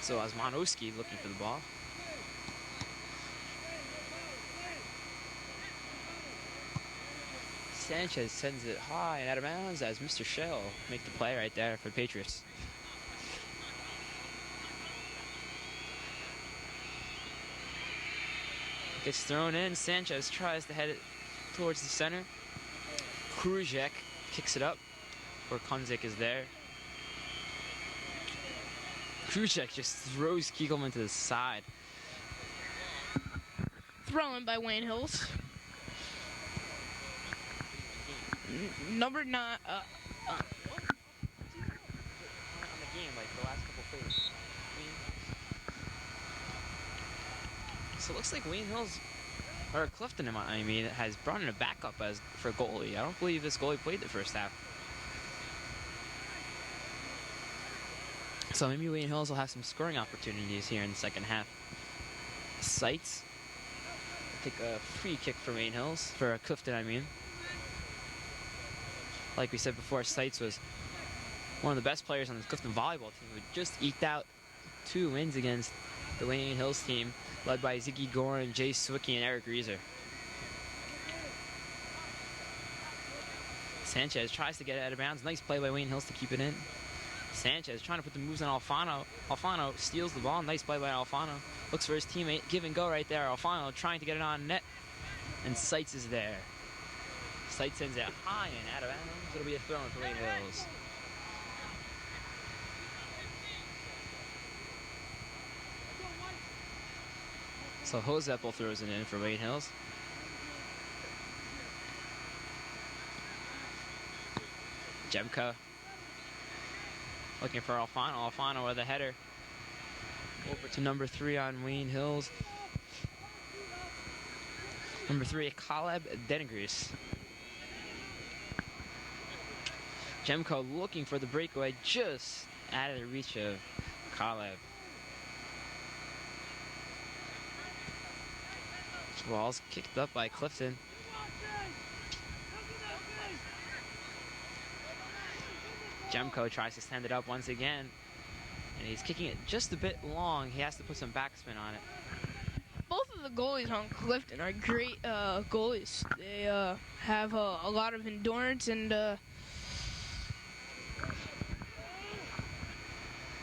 So Osmanowski looking for the ball. Sanchez sends it high and out of bounds as Mr. Shell make the play right there for the Patriots. Gets thrown in. Sanchez tries to head it towards the center. Krujek kicks it up where Kunzik is there. Krujek just throws Kiegelman to the side. Thrown by Wayne Hills. Number 9. On the game, like the last couple plays. So it looks like Wheaton Hills, or Clifton, I mean, has brought in a backup for goalie. I don't believe this goalie played the first half. So maybe Wheaton Hills will have some scoring opportunities here in the second half. Seitz will take a free kick for Wheaton Hills, for Clifton, I mean. Like we said before, Seitz was one of the best players on the Clifton volleyball team who just eked out 2 wins against the Wheaton Hills team, led by Ziggy Gorin, Jay Swicky, and Eric Reeser. Sanchez tries to get it out of bounds. Nice play by Wheaton Hills to keep it in. Sanchez trying to put the moves on Alfano. Alfano steals the ball. Nice play by Alfano. Looks for his teammate. Give and go right there. Alfano trying to get it on net. And Seitz is there. Seitz sends it high and out of bounds. It'll be a throw for Wheaton Hills. So Hoseppel throws it in for Wheaton Hills. Jemka looking for Alfano. Alfano with a header. Over to number 3 on Wheaton Hills. Number 3, Caleb Denegris. Jemko looking for the breakaway, just out of the reach of Caleb. Ball's kicked up by Clifton. Jemko tries to send it up once again, and he's kicking it just a bit long. He has to put some backspin on it. Both of the goalies on Clifton are great goalies. They have a lot of endurance and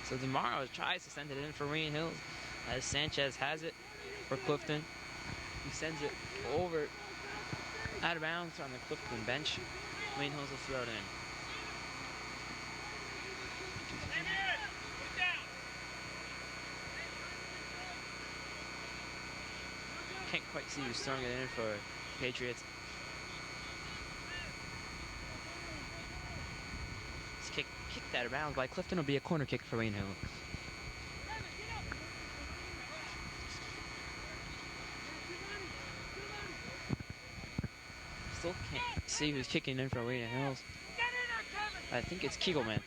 so tomorrow tries to send it in for Wheaton Hills as Sanchez has it for Clifton. He sends it over out of bounds on the Clifton bench. Wheaton Hills will throw it in. Can't quite see who's throwing it in for Patriots. It's kicked out of bounds by Clifton. Will be a corner kick for Wheaton Hills. Still can't see who's kicking in for Wheaton Hills. I think it's Kiegelman.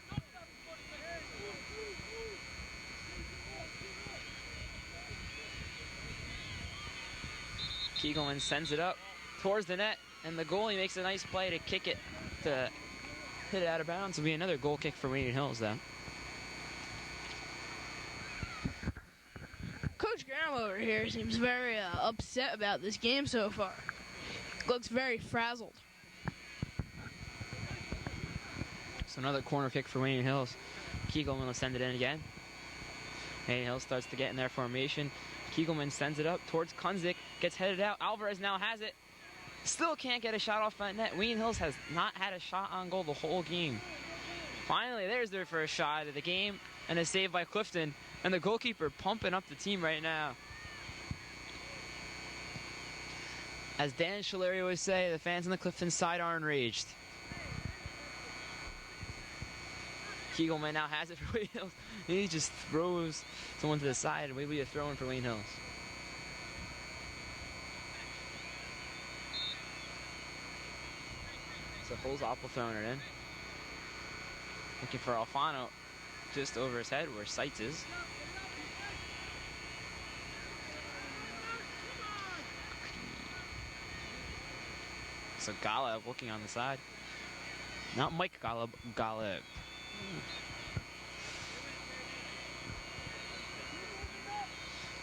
Kiegelman sends it up towards the net, and the goalie makes a nice play to kick it, to hit it out of bounds. It'll be another goal kick for Wheaton Hills, though. Coach Graham over here seems very upset about this game so far. Looks very frazzled. So another corner kick for Wayne Hills. Kegelman will send it in again. Wayne Hills starts to get in their formation. Kegelman sends it up towards Kunzik. Gets headed out. Alvarez now has it. Still can't get a shot off that net. Wayne Hills has not had a shot on goal the whole game. Finally, there's their first shot of the game. And a save by Clifton. And the goalkeeper pumping up the team right now. As Dan Schuler would say, the fans on the Clifton side are enraged. Kegelman now has it for Wayne Hills. He just throws someone to the side, and maybe a throw-in for Wayne Hills. So Holzapfel throwing it in. Looking for Alfano just over his head where Seitz is. So Galeb looking on the side. Not Mike Galeb, Galeb.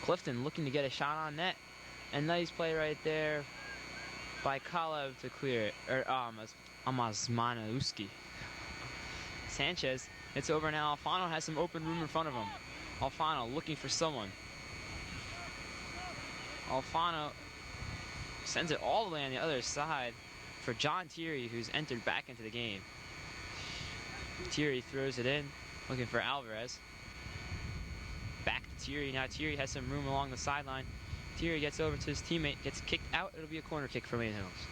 Clifton looking to get a shot on net. And nice play right there by Galeb to clear it. Or Amazmanowski. Sanchez, it's over now. Alfano has some open room in front of him. Alfano looking for someone. Alfano sends it all the way on the other side for John Thierry, who's entered back into the game. Thierry throws it in, looking for Alvarez. Back to Thierry. Now Thierry has some room along the sideline. Thierry gets over to his teammate, gets kicked out. It'll be a corner kick for Wayne Hills.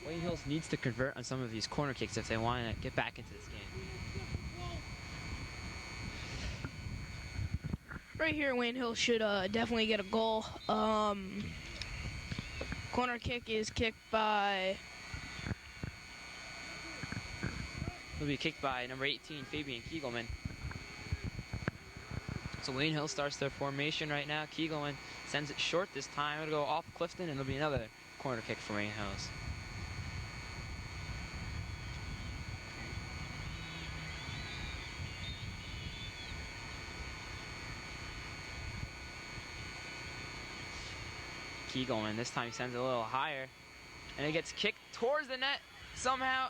Wayne Hills needs to convert on some of these corner kicks if they want to get back into this game. Right here, Wayne Hills should definitely get a goal. Corner kick is kicked by... It'll be kicked by number 18, Fabian Kegelman. So Wayne Hills starts their formation right now. Kegelman sends it short this time. It'll go off Clifton, and it'll be another corner kick for Wayne Hills. Kegelman, this time he sends it a little higher. And it gets kicked towards the net somehow.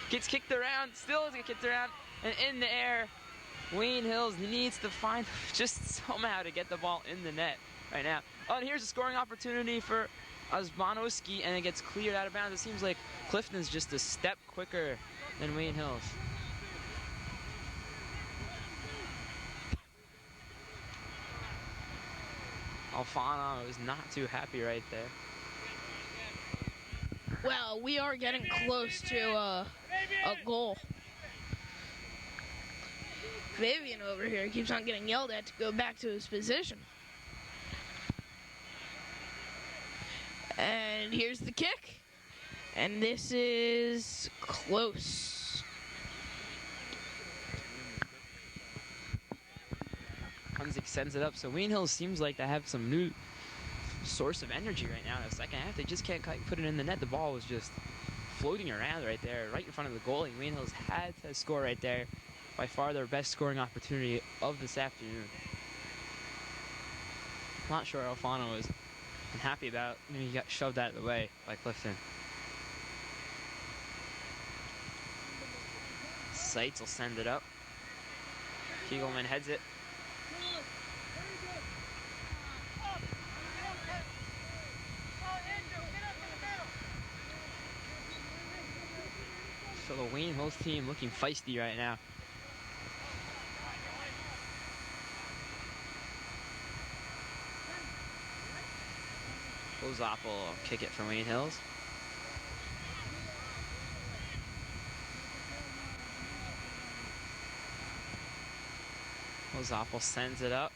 Gets kicked around, still doesn't get kicked around. And in the air, Wayne Hills needs to find just somehow to get the ball in the net right now. Oh, and here's a scoring opportunity for Osmanowski, and it gets cleared out of bounds. It seems like Clifton's just a step quicker than Wayne Hills. Alfano is not too happy right there. Well, we are getting close to a goal. Fabian over here keeps on getting yelled at to go back to his position. And here's the kick. And this is close. Hunzik sends it up. So Wayne Hills seems like they have some new source of energy right now in the second half. They just can't put it in the net. The ball was just floating around right there, right in front of the goalie. Wayne Hills had to score right there. By far their best scoring opportunity of this afternoon. Not sure Alfano was happy about. He got shoved out of the way by Clifton. Seitz will send it up. Kegelman heads it. So the Wayne Hills team looking feisty right now. Holzapfel will kick it for Wayne Hills. Holzapfel sends it up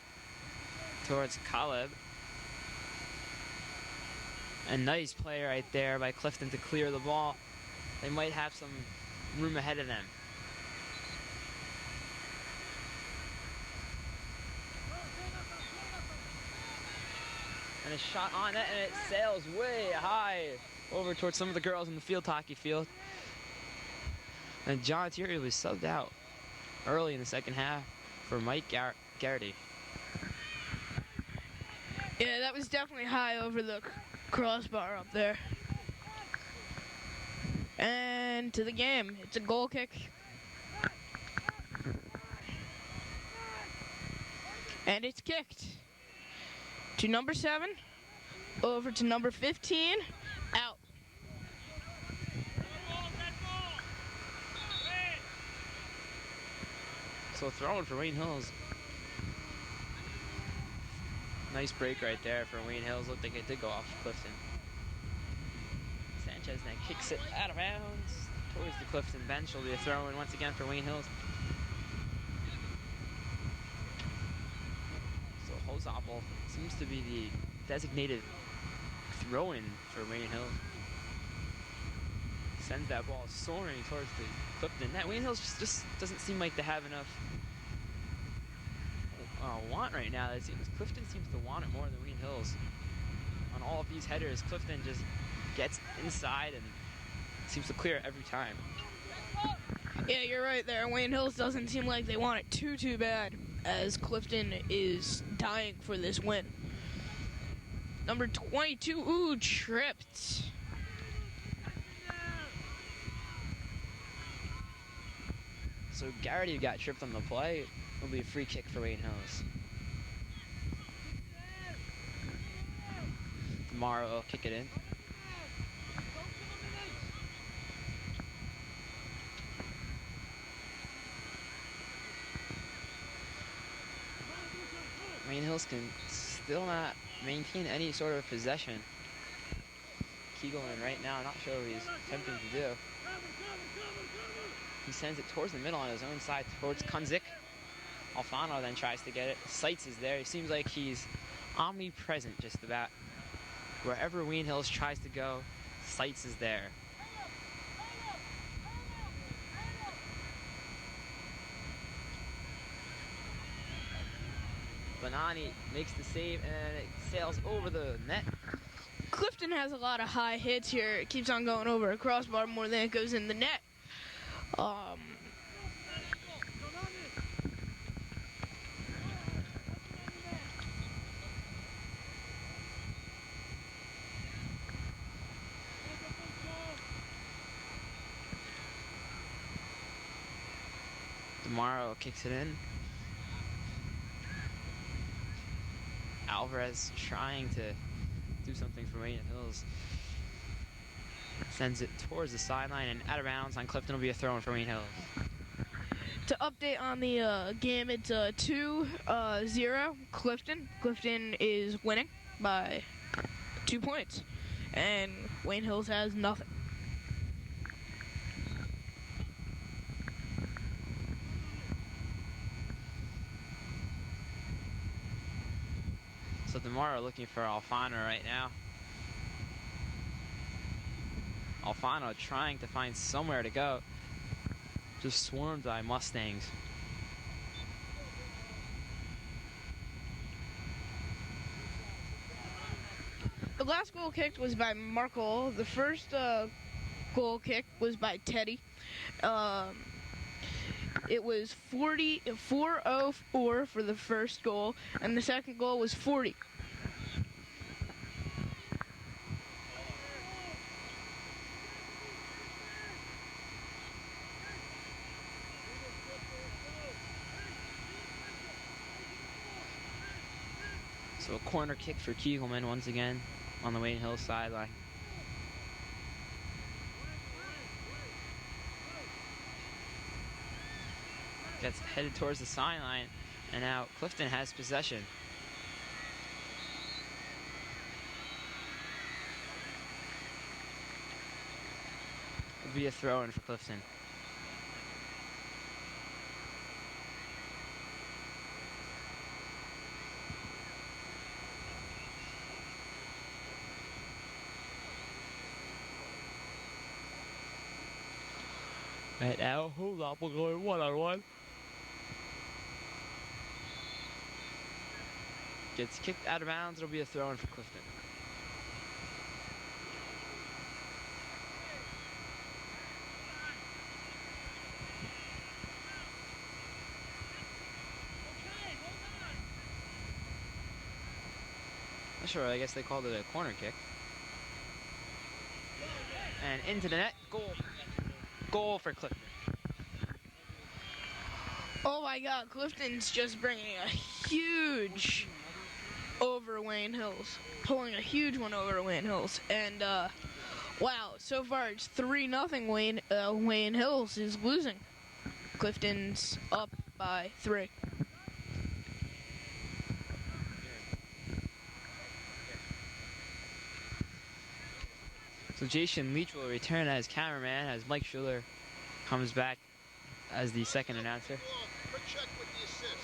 towards Caleb. A nice play right there by Clifton to clear the ball. They might have some room ahead of them. And a shot on it, and it sails way high over towards some of the girls in the field hockey field. And John Thierry was subbed out early in the second half for Mike Garrity. Yeah, that was definitely high over the crossbar up there. And to the game. It's a goal kick. And it's kicked. To number 7. Over to number 15. Out. So throwing for Wayne Hills. Nice break right there for Wayne Hills. Looked like it did go off Clifton. Sanchez then kicks it out of bounds towards the Clifton bench. Will be a throw-in once again for Wayne Hills. So Hosoppel seems to be the designated throw-in for Wayne Hills. Sends that ball soaring towards the Clifton net. Wayne Hills just doesn't seem like they have enough want right now. It seems Clifton seems to want it more than Wayne Hills. On all of these headers, Clifton just gets inside and seems to clear it every time. Yeah, you're right there. Wayne Hills doesn't seem like they want it too bad, as Clifton is dying for this win. Number 22, ooh, tripped. So Garrity got tripped on the play. It'll be a free kick for Wayne Hills. Tomorrow will kick it in. Wayne Hills can still not maintain any sort of possession. Kegelman right now, not sure what he's attempting to do. He sends it towards the middle on his own side, towards Kunzik. Alfano then tries to get it. Seitz is there. He seems like he's omnipresent just about. Wherever Wayne Hills tries to go, Seitz is there. Bonani makes the save and it sails over the net. Clifton has a lot of high hits here. It keeps on going over a crossbar more than it goes in the net. Tomorrow kicks it in. Alvarez trying to do something for Wayne Hills. Sends it towards the sideline and out of bounds on Clifton. Will be a throw-in for Wayne Hills. To update on the game, it's 2-0 Clifton. Clifton is winning by 2 points. And Wayne Hills has nothing. So tomorrow looking for Alfano right now. Alfano trying to find somewhere to go. Just swarmed by Mustangs. The last goal kicked was by Markle. The first goal kick was by Teddy. It was 404 for the first goal, and the second goal was 40. So a corner kick for Kegelman once again on the Wayne Hills sideline. Gets headed towards the sideline, and now Clifton has possession. It'll be a throw-in for Clifton. Right now, hold up, we're going one-on-one. Gets kicked out of bounds, it'll be a throw-in for Clifton. sure, I guess they called it a corner kick. And into the net, goal. Goal for Clifton. Oh my God, Clifton's just bringing a huge over Wayne Hills. Pulling a huge one over Wayne Hills. And, wow, so far it's 3-0 Wayne Hills is losing. Clifton's up by 3. So Jason Leech will return as cameraman as Mike Schuler comes back as the second announcer. Quick check with the assist.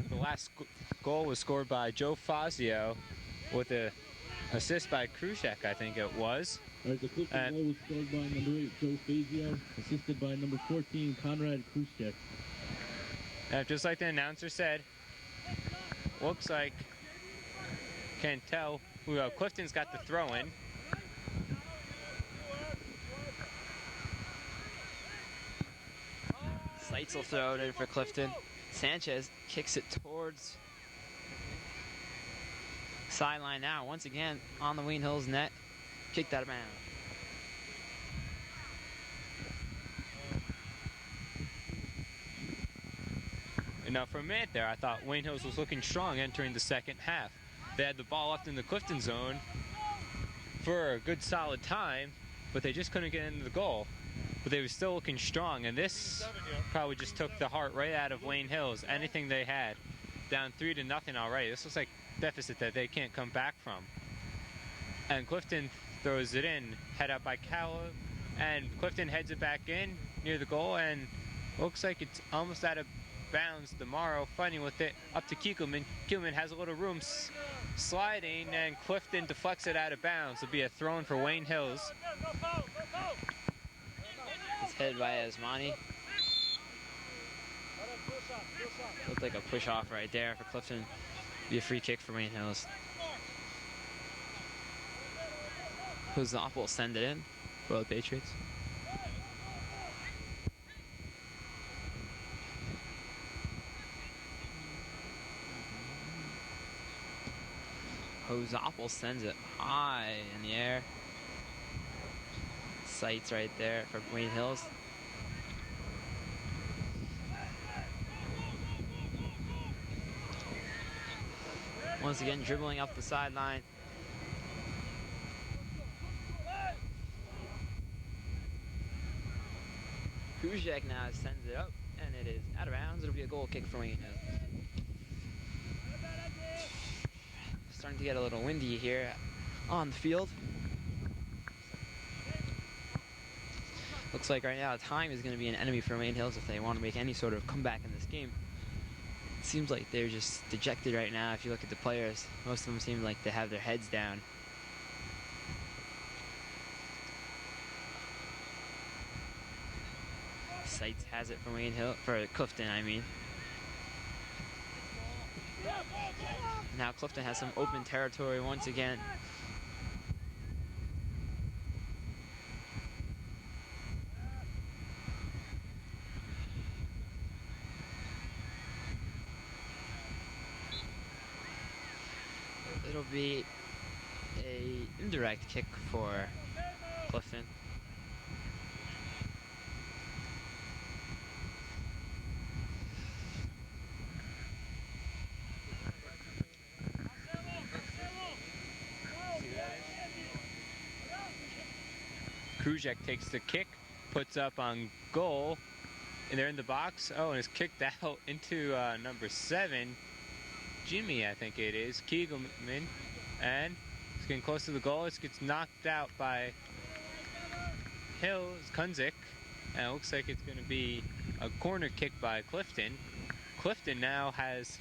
The last goal was scored by Joe Fazio with an assist by Kruzek, I think it was. All right, the Clifton goal was scored by number 8, Joe Fazio, assisted by number 14, Conrad Kruzek. And just like the announcer said, looks like, can't tell, Clifton's got the throw in. Seitz will throw it in for Clifton. Sanchez kicks it towards sideline now. Once again on the Wayne Hills net. Kicked out of bounds. And now for a minute there, I thought Wayne Hills was looking strong entering the second half. They had the ball left in the Clifton zone for a good solid time, but they just couldn't get into the goal. But they were still looking strong, and this probably just took the heart right out of Wayne Hills. Anything they had, down 3-0 already. This looks like a deficit that they can't come back from. And Clifton throws it in, head up by Callum, and Clifton heads it back in near the goal, and looks like it's almost out of bounds. Demaro fighting with it up to Kiekelman. Kiekelman has a little room sliding, and Clifton deflects it out of bounds. It'll be a throw-in for Wayne Hills. It's headed by Asmani. Looked like a push-off right there for Clifton. Be a free kick for Wayne Hills. Hozop will send it in for the Patriots. Hozopple sends it high in the air. Sights right there for Wayne Hills. Once again, dribbling up the sideline. Kruzek now sends it up, and it is out of bounds. It'll be a goal kick for Wayne Hills. Starting to get a little windy here on the field. Looks like right now time is going to be an enemy for Wayne Hills if they want to make any sort of comeback in this game. It seems like they're just dejected right now. If you look at the players, most of them seem like they have their heads down. Seitz has it for Wayne Hill, for Clifton, I mean. Now Clifton has some open territory once again. It'll be a indirect kick for Clifton. Kruzek takes the kick, puts up on goal, and they're in the box. Oh, and it's kicked out into number 7, Jimmy, I think it is, Kiegelman, and it's getting close to the goal. It gets knocked out by Kunzik, and it looks like it's going to be a corner kick by Clifton. Clifton now has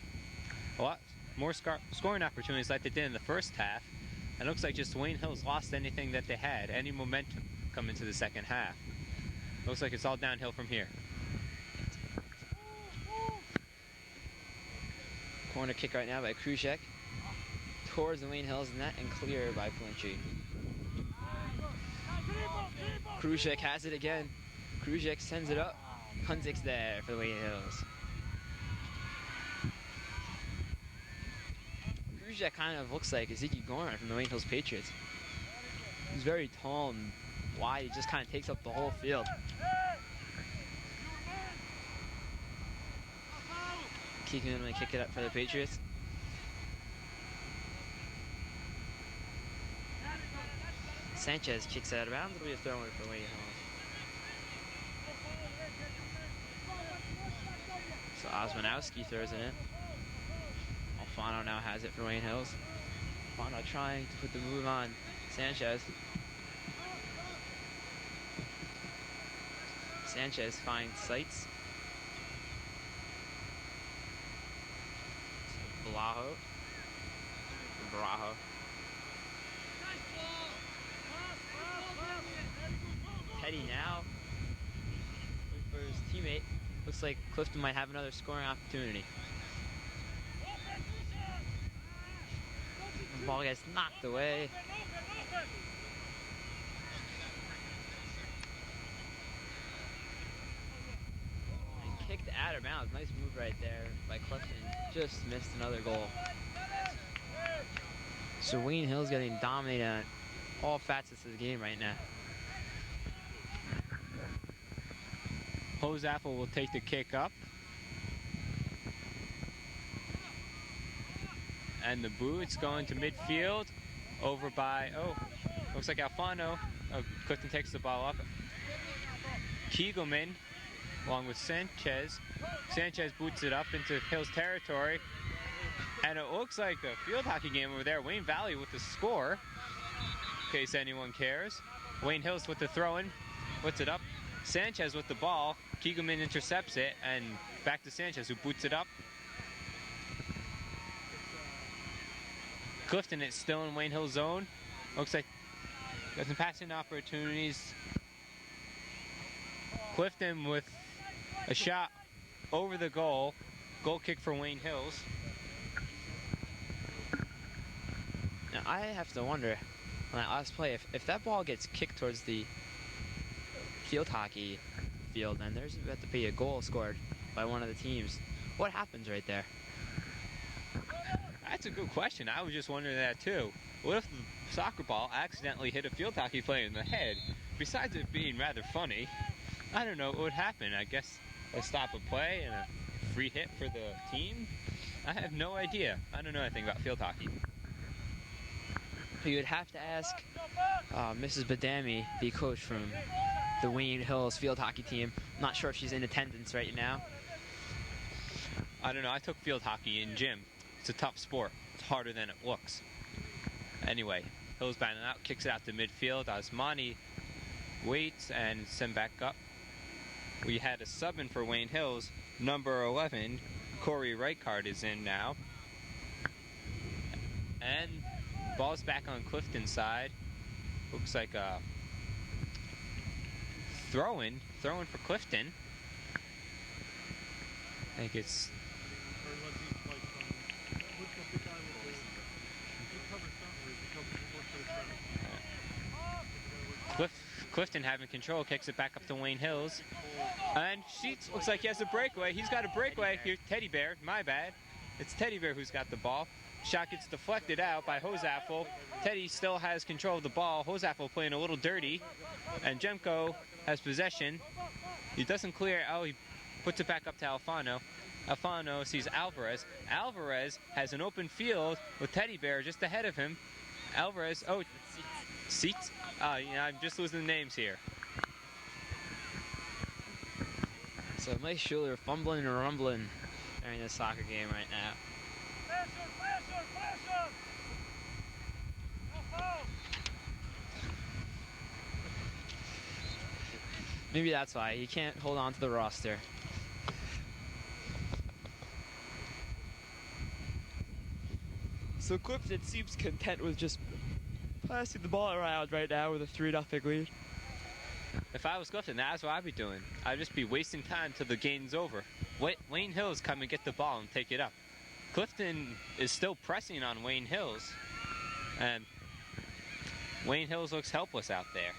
a lot more scoring opportunities like they did in the first half, and it looks like just Wayne Hills lost anything that they had, any momentum come into the second half. Looks like it's all downhill from here. Corner kick right now by Kruzek towards the Wayne Hills net and clear by Flinchy. Kruzek has it again. Kruzek sends it up. Hunzick's there for the Wayne Hills. That kind of looks like Ezekiel Gorman from the Wayne Hills Patriots. He's very tall and wide. He just kind of takes up the whole field. Keegan going to kick it up for the Patriots. Sanchez kicks it out of bounds. It'll be a throw-in for Wayne Hills. So Osmanowski throws it in. Alfano now has it for Wayne Hills. Alfano trying to put the move on Sanchez. Sanchez finds sights. Barajo. Teddy now for his teammate. Looks like Clifton might have another scoring opportunity. The ball gets knocked away. And kicked out of bounds. Nice move right there by Clifton. Just missed another goal. So Wayne Hill's getting dominated on all facets of the game right now. Hosaffel will take the kick up. And the boot's going to midfield over by, looks like Alfano. Clifton takes the ball up. Kegelman, along with Sanchez. Sanchez boots it up into Hills territory. And it looks like a field hockey game over there. Wayne Valley with the score, in case anyone cares. Wayne Hills with the throw-in, puts it up. Sanchez with the ball. Kegelman intercepts it, and back to Sanchez, who boots it up. Clifton is still in Wayne Hill's zone. Looks like got some passing opportunities. Clifton with a shot over the goal. Goal kick for Wayne Hills. Now I have to wonder, on that last play, if that ball gets kicked towards the field hockey field, then there's about to be a goal scored by one of the teams. What happens right there? That's a good question. I was just wondering that too. What if the soccer ball accidentally hit a field hockey player in the head? Besides it being rather funny, I don't know what would happen. I guess a stop of play and a free hit for the team? I have no idea. I don't know anything about field hockey. You would have to ask Mrs. Badami, the coach from the Wayne Hills field hockey team. I'm not sure if she's in attendance right now. I don't know. I took field hockey in gym. It's a tough sport. It's harder than it looks. Anyway, Hills batting out, kicks it out to midfield. Osmani waits and send back up. We had a sub in for Wayne Hills. Number 11, Corey Reichard is in now. And ball's back on Clifton's side. Looks like a throw-in for Clifton. I think it's Clifton having control, kicks it back up to Wayne Hills. And Sheets looks like he has a breakaway. He's got a breakaway. Here, Teddy Bear, my bad. It's Teddy Bear who's got the ball. Shot gets deflected out by Hosaffel. Teddy still has control of the ball. Hosaffel playing a little dirty. And Jemko has possession. He doesn't clear. Oh, he puts it back up to Alfano. Alfano sees Alvarez. Alvarez has an open field with Teddy Bear just ahead of him. Alvarez, Seats? I'm just losing the names here. So Mike Schuler fumbling and rumbling during this soccer game right now. Maybe that's why he can't hold on to the roster. So Clifton seems content with just passing the ball around right now with a 3-0 lead. If I was Clifton, that's what I'd be doing. I'd just be wasting time till the game's over. Wayne Hills come and get the ball and take it up. Clifton is still pressing on Wayne Hills. And Wayne Hills looks helpless out there.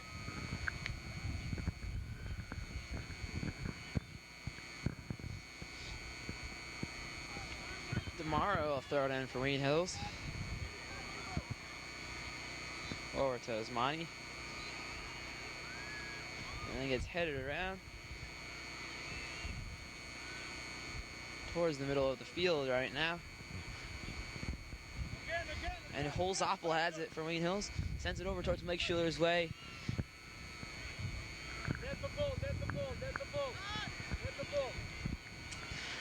Tomorrow will throw it in for Wayne Hills. Over to Osmani. And then gets headed around towards the middle of the field right now. And Holzapfel has it for Wayne Hills. Sends it over towards Mike Schuler's way.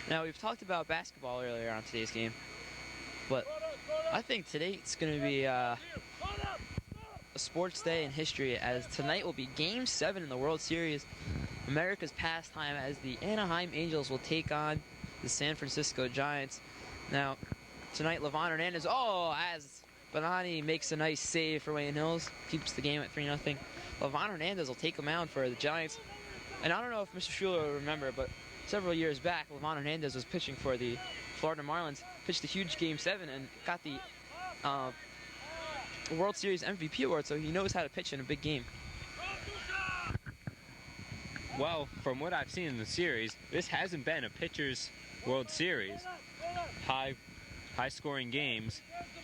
Now, we've talked about basketball earlier on today's game, but I think tonight's going to be a sports day in history, as tonight will be Game 7 in the World Series, America's pastime, as the Anaheim Angels will take on the San Francisco Giants. Now, tonight, Levon Hernandez, as Bonani makes a nice save for Wayne Hills, keeps the game at 3-0. Levon Hernandez will take him out for the Giants. And I don't know if Mr. Schuler will remember, but several years back, Levon Hernandez was pitching for the Florida Marlins, pitched a huge Game 7 and got the World Series MVP award, so he knows how to pitch in a big game. Well, from what I've seen in the series, this hasn't been a pitcher's World Series. High-scoring games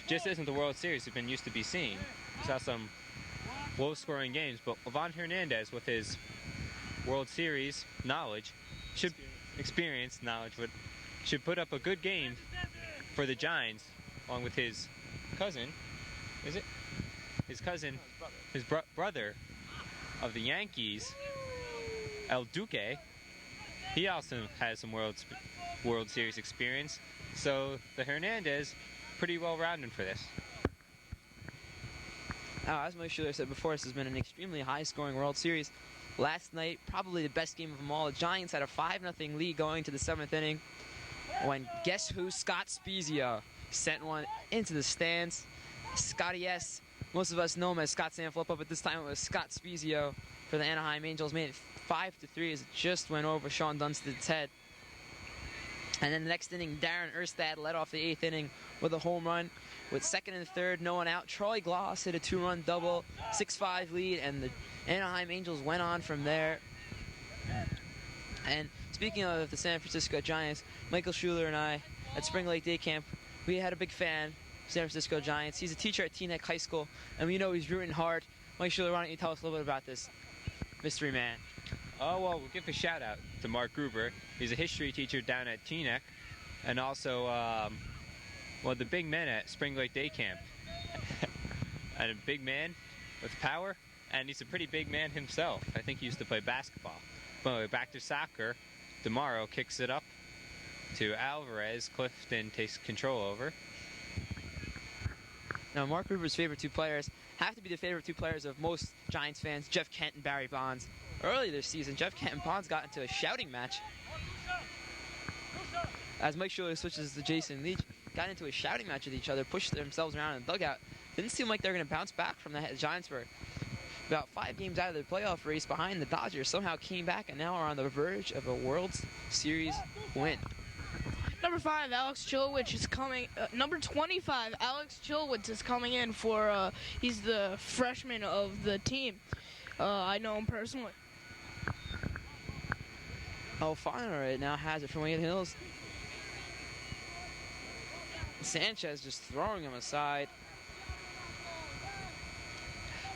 just isn't the World Series we've been used to be seeing. We saw some low-scoring games, but Levon Hernandez, with his World Series knowledge, should put up a good game for the Giants, along with his cousin. Is it? His cousin, his brother of the Yankees, El Duque. He also has some World Series experience. So the Hernandez, pretty well rounded for this. Now, as Mike Schuler said before, this has been an extremely high-scoring World Series. Last night, probably the best game of them all. The Giants had a 5-0 lead going to the 7th inning when guess who? Scott Spezia sent one into the stands. Scotty S. Most of us know him as Scott Sanfilippo, but this time it was Scott Spezia for the Anaheim Angels. Made it 5-3 as it just went over Sean Dunsted's head. And then the next inning, Darren Erstad led off the 8th inning with a home run. With second and third, no one out, Troy Gloss hit a 2-run double, 6-5 lead, and the Anaheim Angels went on from there. And speaking of the San Francisco Giants, Michael Schuler and I at Spring Lake Day Camp, we had a big fan of San Francisco Giants. He's a teacher at Teaneck High School, and we know he's rooting hard. Mike Schuler, why don't you tell us a little bit about this mystery man? Oh, well, we'll give a shout-out to Mark Gruber. He's a history teacher down at Teaneck, and also, the big man at Spring Lake Day Camp. And a big man with power, and he's a pretty big man himself. I think he used to play basketball. But anyway, back to soccer. DeMauro kicks it up to Alvarez. Clifton takes control over. Now, Mark Gruber's favorite two players have to be the favorite two players of most Giants fans, Jeff Kent and Barry Bonds. Early this season, Jeff Kent and Bonds got into a shouting match. As Mike Schuler switches to Jason Leech, got into a shouting match with each other, pushed themselves around in the dugout. Didn't seem like they were going to bounce back from that. The Giants were about 5 games out of the playoff race behind the Dodgers, somehow came back and now are on the verge of a World Series win. Number 5, Alex Chilwich is coming. Number 25, Alex Chilwich is coming in for. He's the freshman of the team. I know him personally. Alfano right now has it from Wayne Hills. Sanchez just throwing him aside.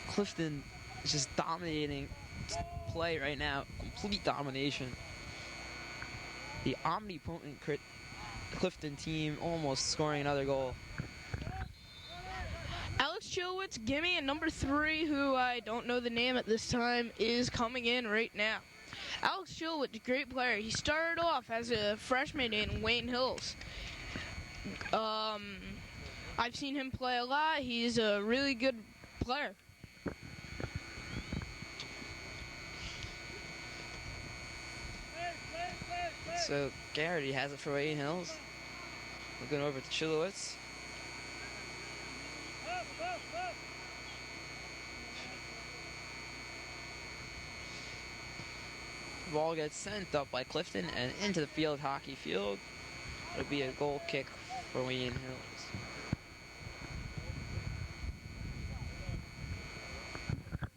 Clifton is just dominating play right now. Complete domination. The omnipotent Clifton team almost scoring another goal. Alex Chilwich, gimme, and number 3, who I don't know the name at this time, is coming in right now. Alex Chilwich, great player. He started off as a freshman in Wayne Hills. I've seen him play a lot. He's a really good player. So Garrity has it for Wayne Hills. Looking over to Chilowitz. Ball gets sent up by Clifton and into the field hockey field. It'll be a goal kick for Wayne Hills.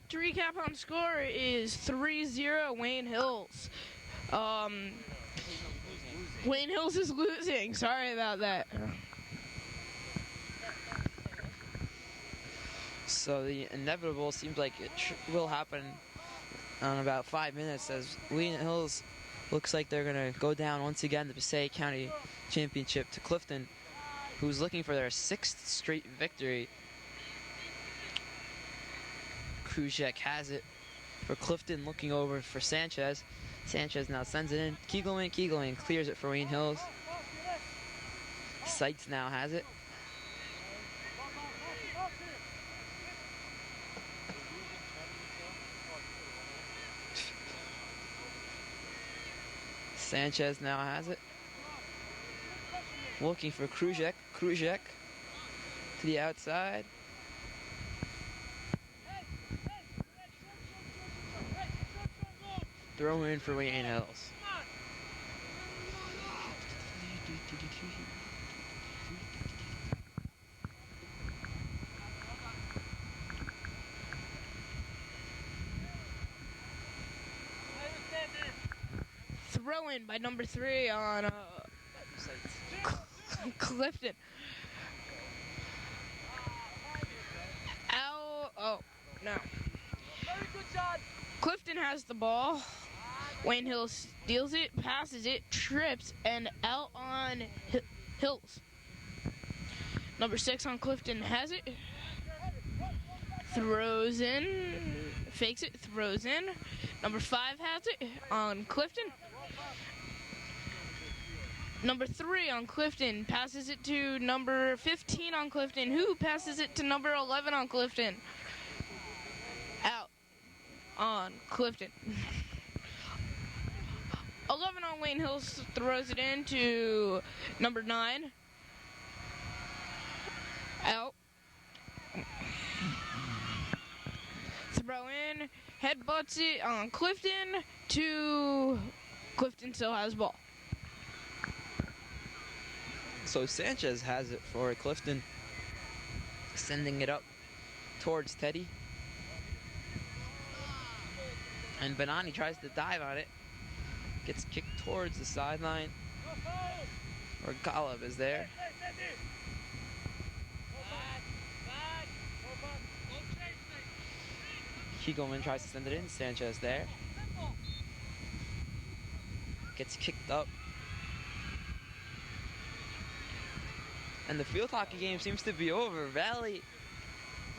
To recap on score is 3-0 Wayne Hills. Wayne Hills is losing. Sorry about that. So the inevitable seems like it will happen in about 5 minutes as Wheaton Hills looks like they're going to go down once again the Passaic County Championship to Clifton, who's looking for their 6th straight victory. Kruzek has it for Clifton, looking over for Sanchez. Sanchez now sends it in. Kegelman clears it for Wheaton Hills. Seitz now has it. Sanchez now has it. Looking for Kruzek. Kruzek to the outside. Throw in for Wheaton Hills. Throw in by number 3 on Clifton. Oh, no. Clifton has the ball. Wayne Hills steals it, passes it, trips, and out on Hills. Number 6 on Clifton has it. Throws in. Fakes it, throws in. Number 5 has it on Clifton. Number 3 on Clifton passes it to number 15 on Clifton, who passes it to number 11 on Clifton. Out on Clifton. 11 on Wayne Hills throws it in to number 9. Out. Throw in. Headbutts it on Clifton to Clifton still has ball. So Sanchez has it for Clifton, sending it up towards Teddy. And Benani tries to dive on it. Gets kicked towards the sideline. Or Golub is there. Kegelman tries to send it in. Sanchez there. Gets kicked up. And the field hockey game seems to be over. Valley,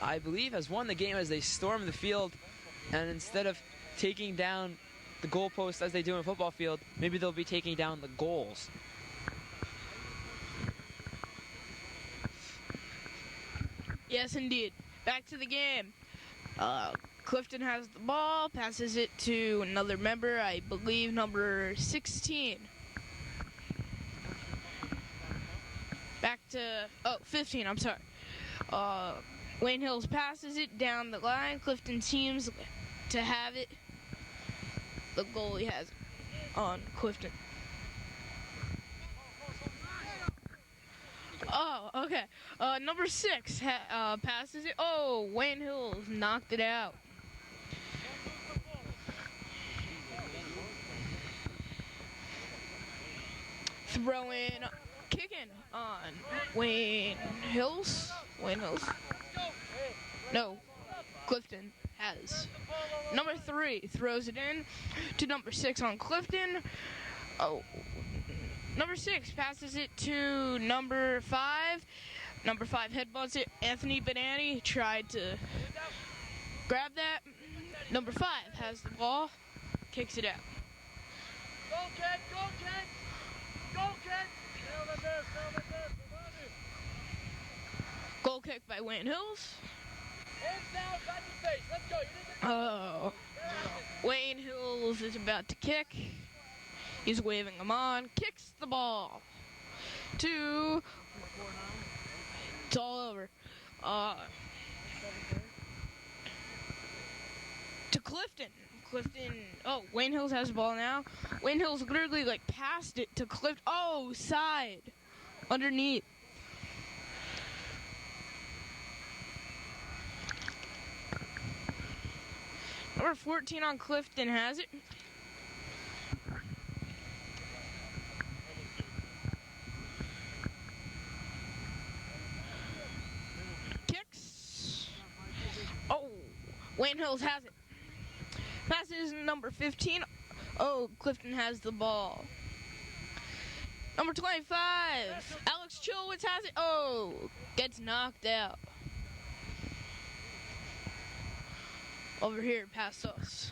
I believe, has won the game as they storm the field. And instead of taking down the goalpost as they do in a football field, maybe they'll be taking down the goals. Yes, indeed. Back to the game. Clifton has the ball, passes it to another member, I believe number 16. Back to, 15, I'm sorry. Wayne Hills passes it down the line. Clifton seems to have it. The goalie has it on Clifton. Oh, okay. Number 6 passes it. Oh, Wayne Hills knocked it out. Throw in, kicking on Wayne Hills. No, Clifton has. Number 3 throws it in to number 6 on Clifton. Oh, number 6 passes it to number 5. Number 5 headbutts it. Anthony Benani tried to grab that. Number 5 has the ball, kicks it out. Go, kid! Go, kid! Go, kid! Goal kick by Wayne Hills. Hands down, back to face. Let's go. Oh, Wayne Hills is about to kick. He's waving him on. Kicks the ball to. It's all over. To Clifton. Oh, Wayne Hills has the ball now. Wayne Hills literally passed it to Clifton. Oh, side. Underneath. Number 14 on Clifton has it. Kicks. Wayne Hills has it. Passes number 15. Oh, Clifton has the ball. Number 25, Alex Chilwitz has it. Oh, gets knocked out. Over here, past us.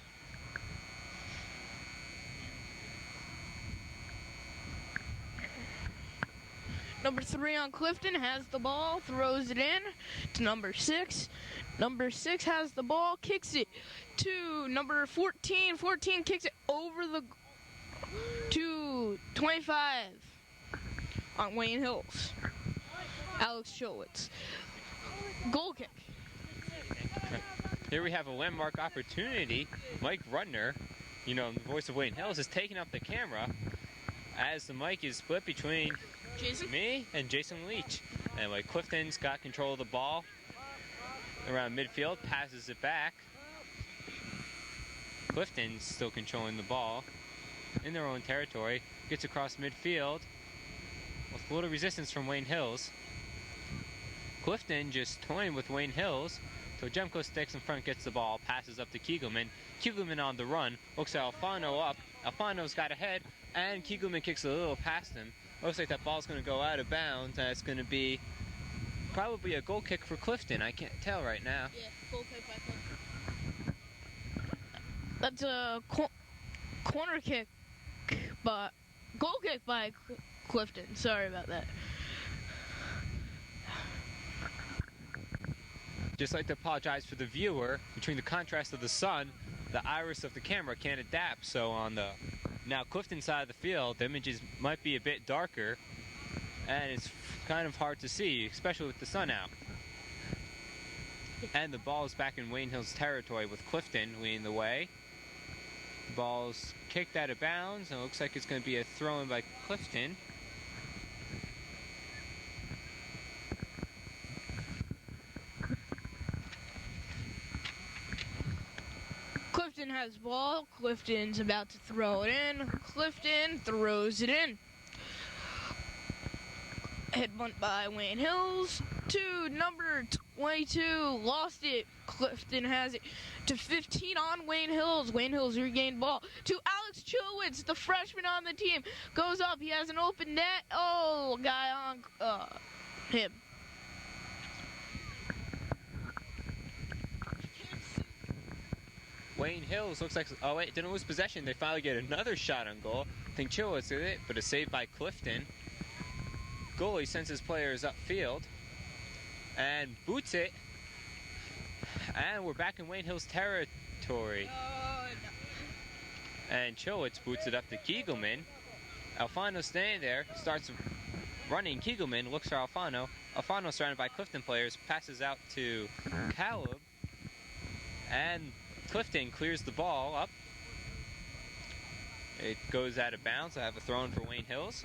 Number 3 on Clifton has the ball, throws it in to number 6. Number 6 has the ball, kicks it to number 14. 14 kicks it over the to 25 on Wayne Hills. Alex Chilwitz. Goal kick. Here we have a landmark opportunity. Mike Rudner, the voice of Wayne Hills, is taking up the camera as the mic is split between Jason? me and Jason Leech. And Clifton's got control of the ball around midfield, passes it back. Clifton's still controlling the ball in their own territory, gets across midfield with a little resistance from Wayne Hills. Clifton just toying with Wayne Hills. So Jemko sticks in front, gets the ball, passes up to Kegelman. Kegelman on the run, looks at Alfano up. Alfano's got ahead, and Kegelman kicks a little past him. Looks like that ball's going to go out of bounds, and it's going to be probably a goal kick for Clifton. I can't tell right now. Yeah, goal kick by Clifton. That's a corner kick, but goal kick by Clifton. Sorry about that. Just like to apologize for the viewer. Between the contrast of the sun, the iris of the camera can't adapt. So on the now Clifton side of the field, the images might be a bit darker, and it's kind of hard to see, especially with the sun out. And the ball is back in Wayne Hills territory with Clifton leading the way. The ball's kicked out of bounds, and it looks like it's going to be a throw-in by Clifton. Clifton has ball. Clifton's about to throw it in. Clifton throws it in. Headbutt by Wayne Hills to number 22. Lost it. Clifton has it to 15 on Wayne Hills. Wayne Hills regained ball to Alex Chilwitz, the freshman on the team. Goes up. He has an open net. Oh, guy on him. Wayne Hills looks like, oh wait, didn't lose possession. They finally get another shot on goal. I think Chilwitz did it, but a save by Clifton. Goalie sends his players upfield and boots it. And we're back in Wayne Hills territory. And Chilwitz boots it up to Kegelman. Alfano staying there, starts running. Kegelman looks for Alfano. Alfano surrounded by Clifton players, passes out to Caleb. And Clifton clears the ball up. It goes out of bounds. I have a throw-in for Wayne Hills.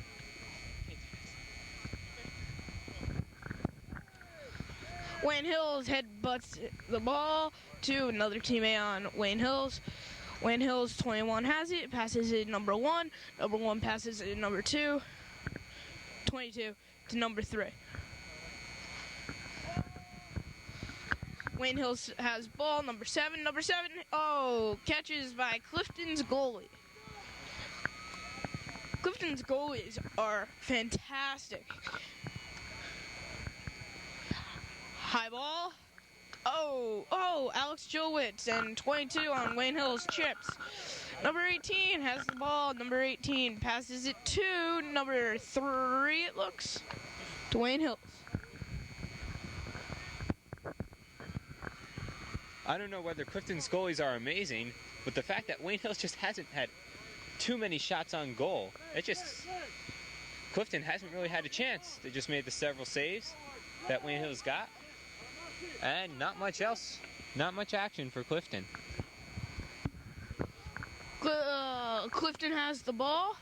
Wayne Hills headbutts the ball to another teammate on Wayne Hills. Wayne Hills 21 has it, passes it number 1. Number 1 passes it number 2. 22 to number 3. Wayne Hills has ball, number 7. Number 7, oh, catches by Clifton's goalie. Clifton's goalies are fantastic. High ball. Oh, Alex Chilwitz and 22 on Wayne Hills chips. Number 18 has the ball. Number 18 passes it to number 3, it looks, to Wayne Hills. I don't know whether Clifton's goalies are amazing, but the fact that Wayne Hills just hasn't had too many shots on goal, Clifton hasn't really had a chance. They just made the several saves that Wayne Hills got, and not much else, not much action for Clifton. Clifton has the ball.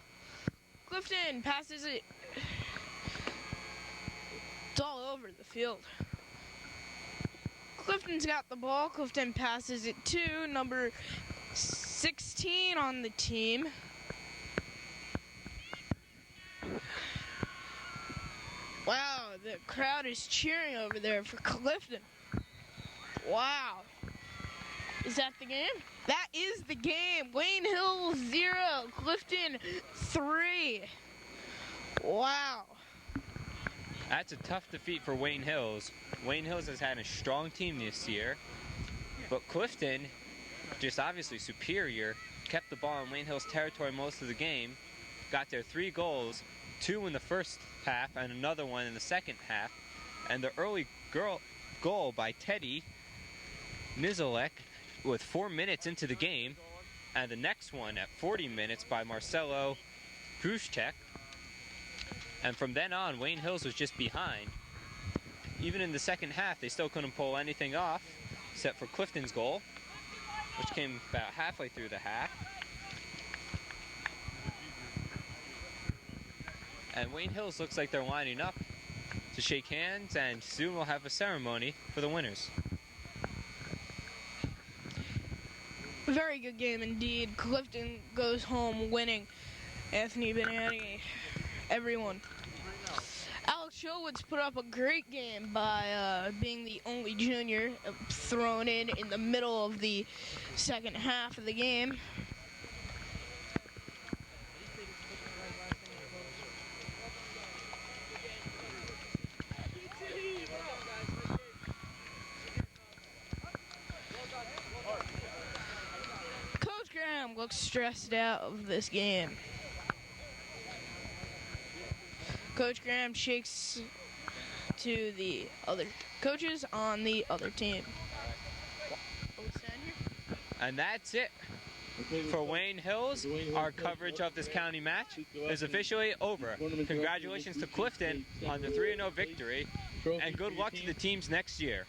Clifton passes it. It's all over the field. Clifton's got the ball. Clifton passes it to number 16 on the team. Wow, the crowd is cheering over there for Clifton. Wow. Is that the game? That is the game. Wayne Hills 0, Clifton 3. Wow. That's a tough defeat for Wayne Hills. Wayne Hills has had a strong team this year, but Clifton, just obviously superior, kept the ball in Wayne Hills' territory most of the game, got their 3 goals, 2 in the first half and another one in the second half, and the early goal by Teddy Nizolek with 4 minutes into the game, and the next one at 40 minutes by Marcelo Gruszczak. And from then on, Wayne Hills was just behind. Even in the second half, they still couldn't pull anything off, except for Clifton's goal, which came about halfway through the half. And Wayne Hills looks like they're lining up to shake hands, and soon we'll have a ceremony for the winners. Very good game indeed. Clifton goes home winning. Anthony Benatti, everyone. Alex Showitz put up a great game by being the only junior thrown in the middle of the second half of the game. Coach Graham looks stressed out of this game. Coach Graham shakes to the other coaches on the other team. And that's it for Wayne Hills. Our coverage of this county match is officially over. Congratulations to Clifton on the 3-0 victory, and good luck to the teams next year.